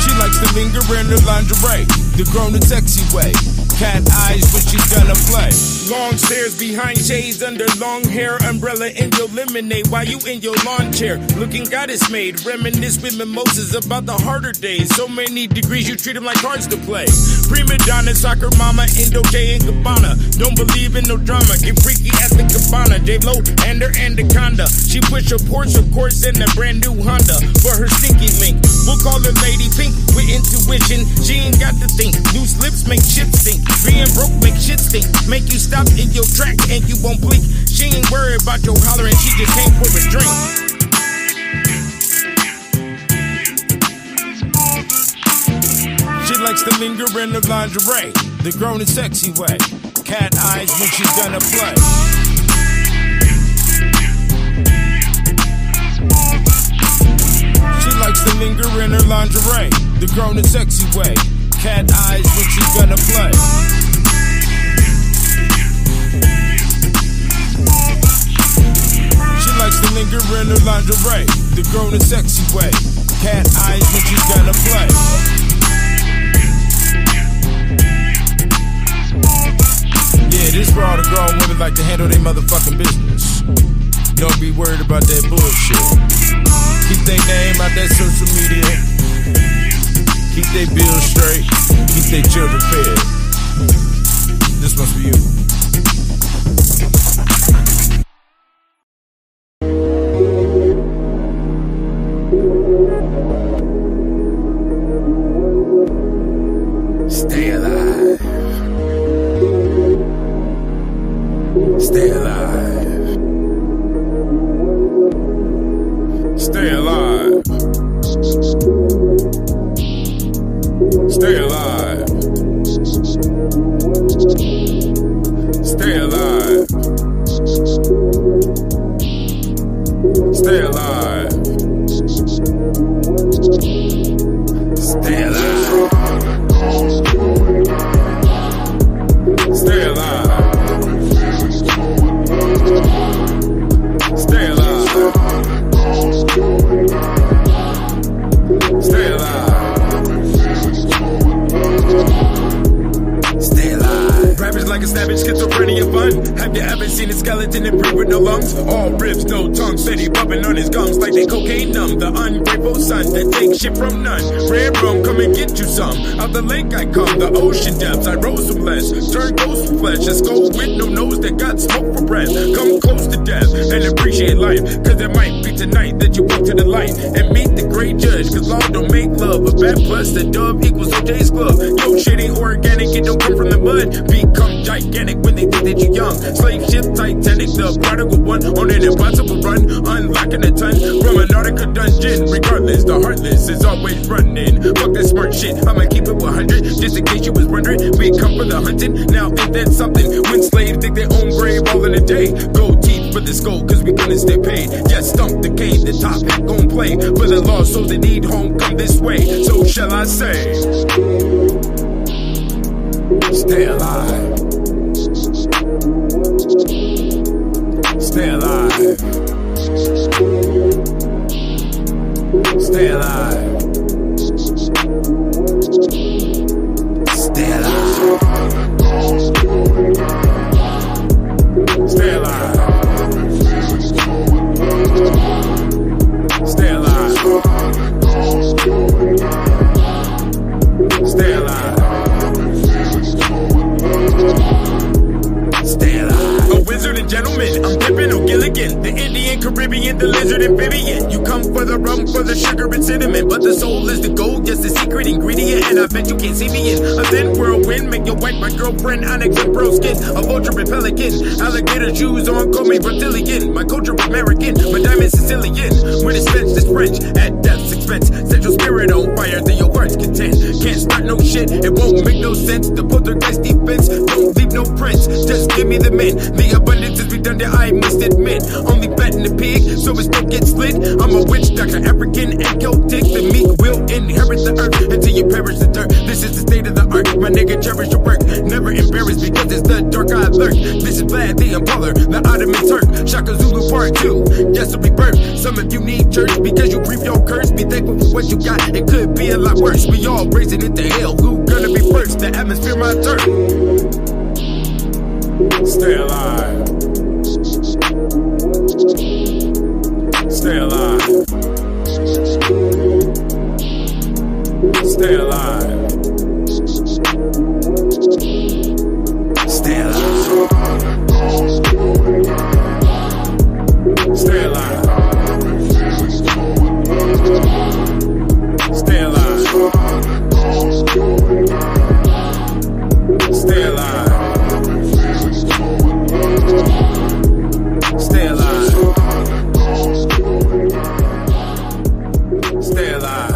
She likes to linger in her lingerie, the grown and sexy way. Cat eyes when she's gonna play. Long stairs behind shades under long hair. Umbrella in your lemonade while you in your lawn chair. Looking goddess made. Reminisce with mimosas about the harder days. So many degrees you treat them like cards to play. Prima donna, soccer mama, Indo J and Gabbana. Don't believe in no drama. Get freaky at the Cabana. J-Lo and her anaconda. She push her Porsche, of course, in a brand new Honda. For her stinky link. We'll call her Lady Pink with intuition. She ain't got to think. Loose lips make shit stink. Being broke make shit stink. Make you stop in your track and you won't blink. She ain't worried about your hollering, she just came for a drink. She likes to linger in the lingerie, the grown and sexy way. Cat eyes when she's gonna play. She likes to linger in her lingerie, the grown and sexy way. Cat eyes when she's gonna play. She likes to linger in her lingerie, the grown and sexy way. Cat eyes when she's gonna play. Yeah, this for all the grown women like to handle their motherfucking business. Don't be worried about that bullshit. Keep their name out that social media. Keep their bills straight. Keep their children fed. This one's for you. Stay alive. Stay alive. Stay alive. Stay alive. Stay alive. Stay alive. Stay alive. Stay alive. Stay alive. Stay alive. Ravage like a savage, schizophrenia fun. Have you ever seen a skeleton and breathe with no lungs? All ribs, no tongue, steady bumping on his gums like they cocaine numb. The ungrateful son that takes shit from none. Red rum, come and get you some. Out the lake I come, the ocean depths, I rose from less. Turn ghost from flesh, let's go with no nose that got smoke for breath. Come close to death and appreciate life, cause it might be tonight that you walk to the light and meet the great judge, cause law don't make love. A bat plus the dove equals OJ's glove. Yo, shit ain't organic, it don't come from the mud. Become gigantic when they think that you're young. Slave ship Titanic, the prodigal one on an impossible run, unlocking a ton from an Antarctica dungeon. Regardless, the heartless is always running. Fuck that smart shit, I'ma keep it 100, just in case you was wondering. We come for the hunting, now ain't that something? When slaves dig their own grave all in a day, gold teeth for the skull, cause we gonna stay paid. Yes, stump the cane, the top hat gon' play for the lost souls that need home, come this way. So shall I say, stay alive. Stay alive. Stay alive. Stay alive. Stay alive. Stay alive. Stay alive. Stay alive. A wizard and gentleman, I'm Pippin O'Gilligan, the Indian, Caribbean, the lizard, amphibian. You come for the rum, for the sugar and cinnamon, but the soul is the gold, yes, the secret ingredient. And I bet you can't see me in a thin whirlwind. Make your wife my girlfriend, onyx and pearl skin, a vulture and pelican, alligator shoes on, call me reptilian. My culture American, my diamond Sicilian. When it's French, it's French, at death's expense. Set your spirit on fire, then your heart's content. Can't start no shit, it won't make no sense. The poltergeist defense, don't leave no prints. Just give me the mint, the abundance is redundant, I must admit. Only betting the pig, so it don't get slit. I'm a witch doctor, African and Celtic. The meek will inherit the earth until you perish the dirt. This is the state of the art, my nigga, cherish your work. Never embarrassed because it's the dark I lurk. This is Vlad the Impaler, the Ottoman Turk. Shaka Zulu part 2, yes, a rebirth. Some of you need church because you breathe your curse. Be thankful for what you got, it could be a lot worse. We all racing into hell, who gonna be first? The atmosphere my turn. Stay alive. Stay alive. Stay alive. Stay alive. Stay alive. Stay alive. Stay alive. Stay alive. Stay alive.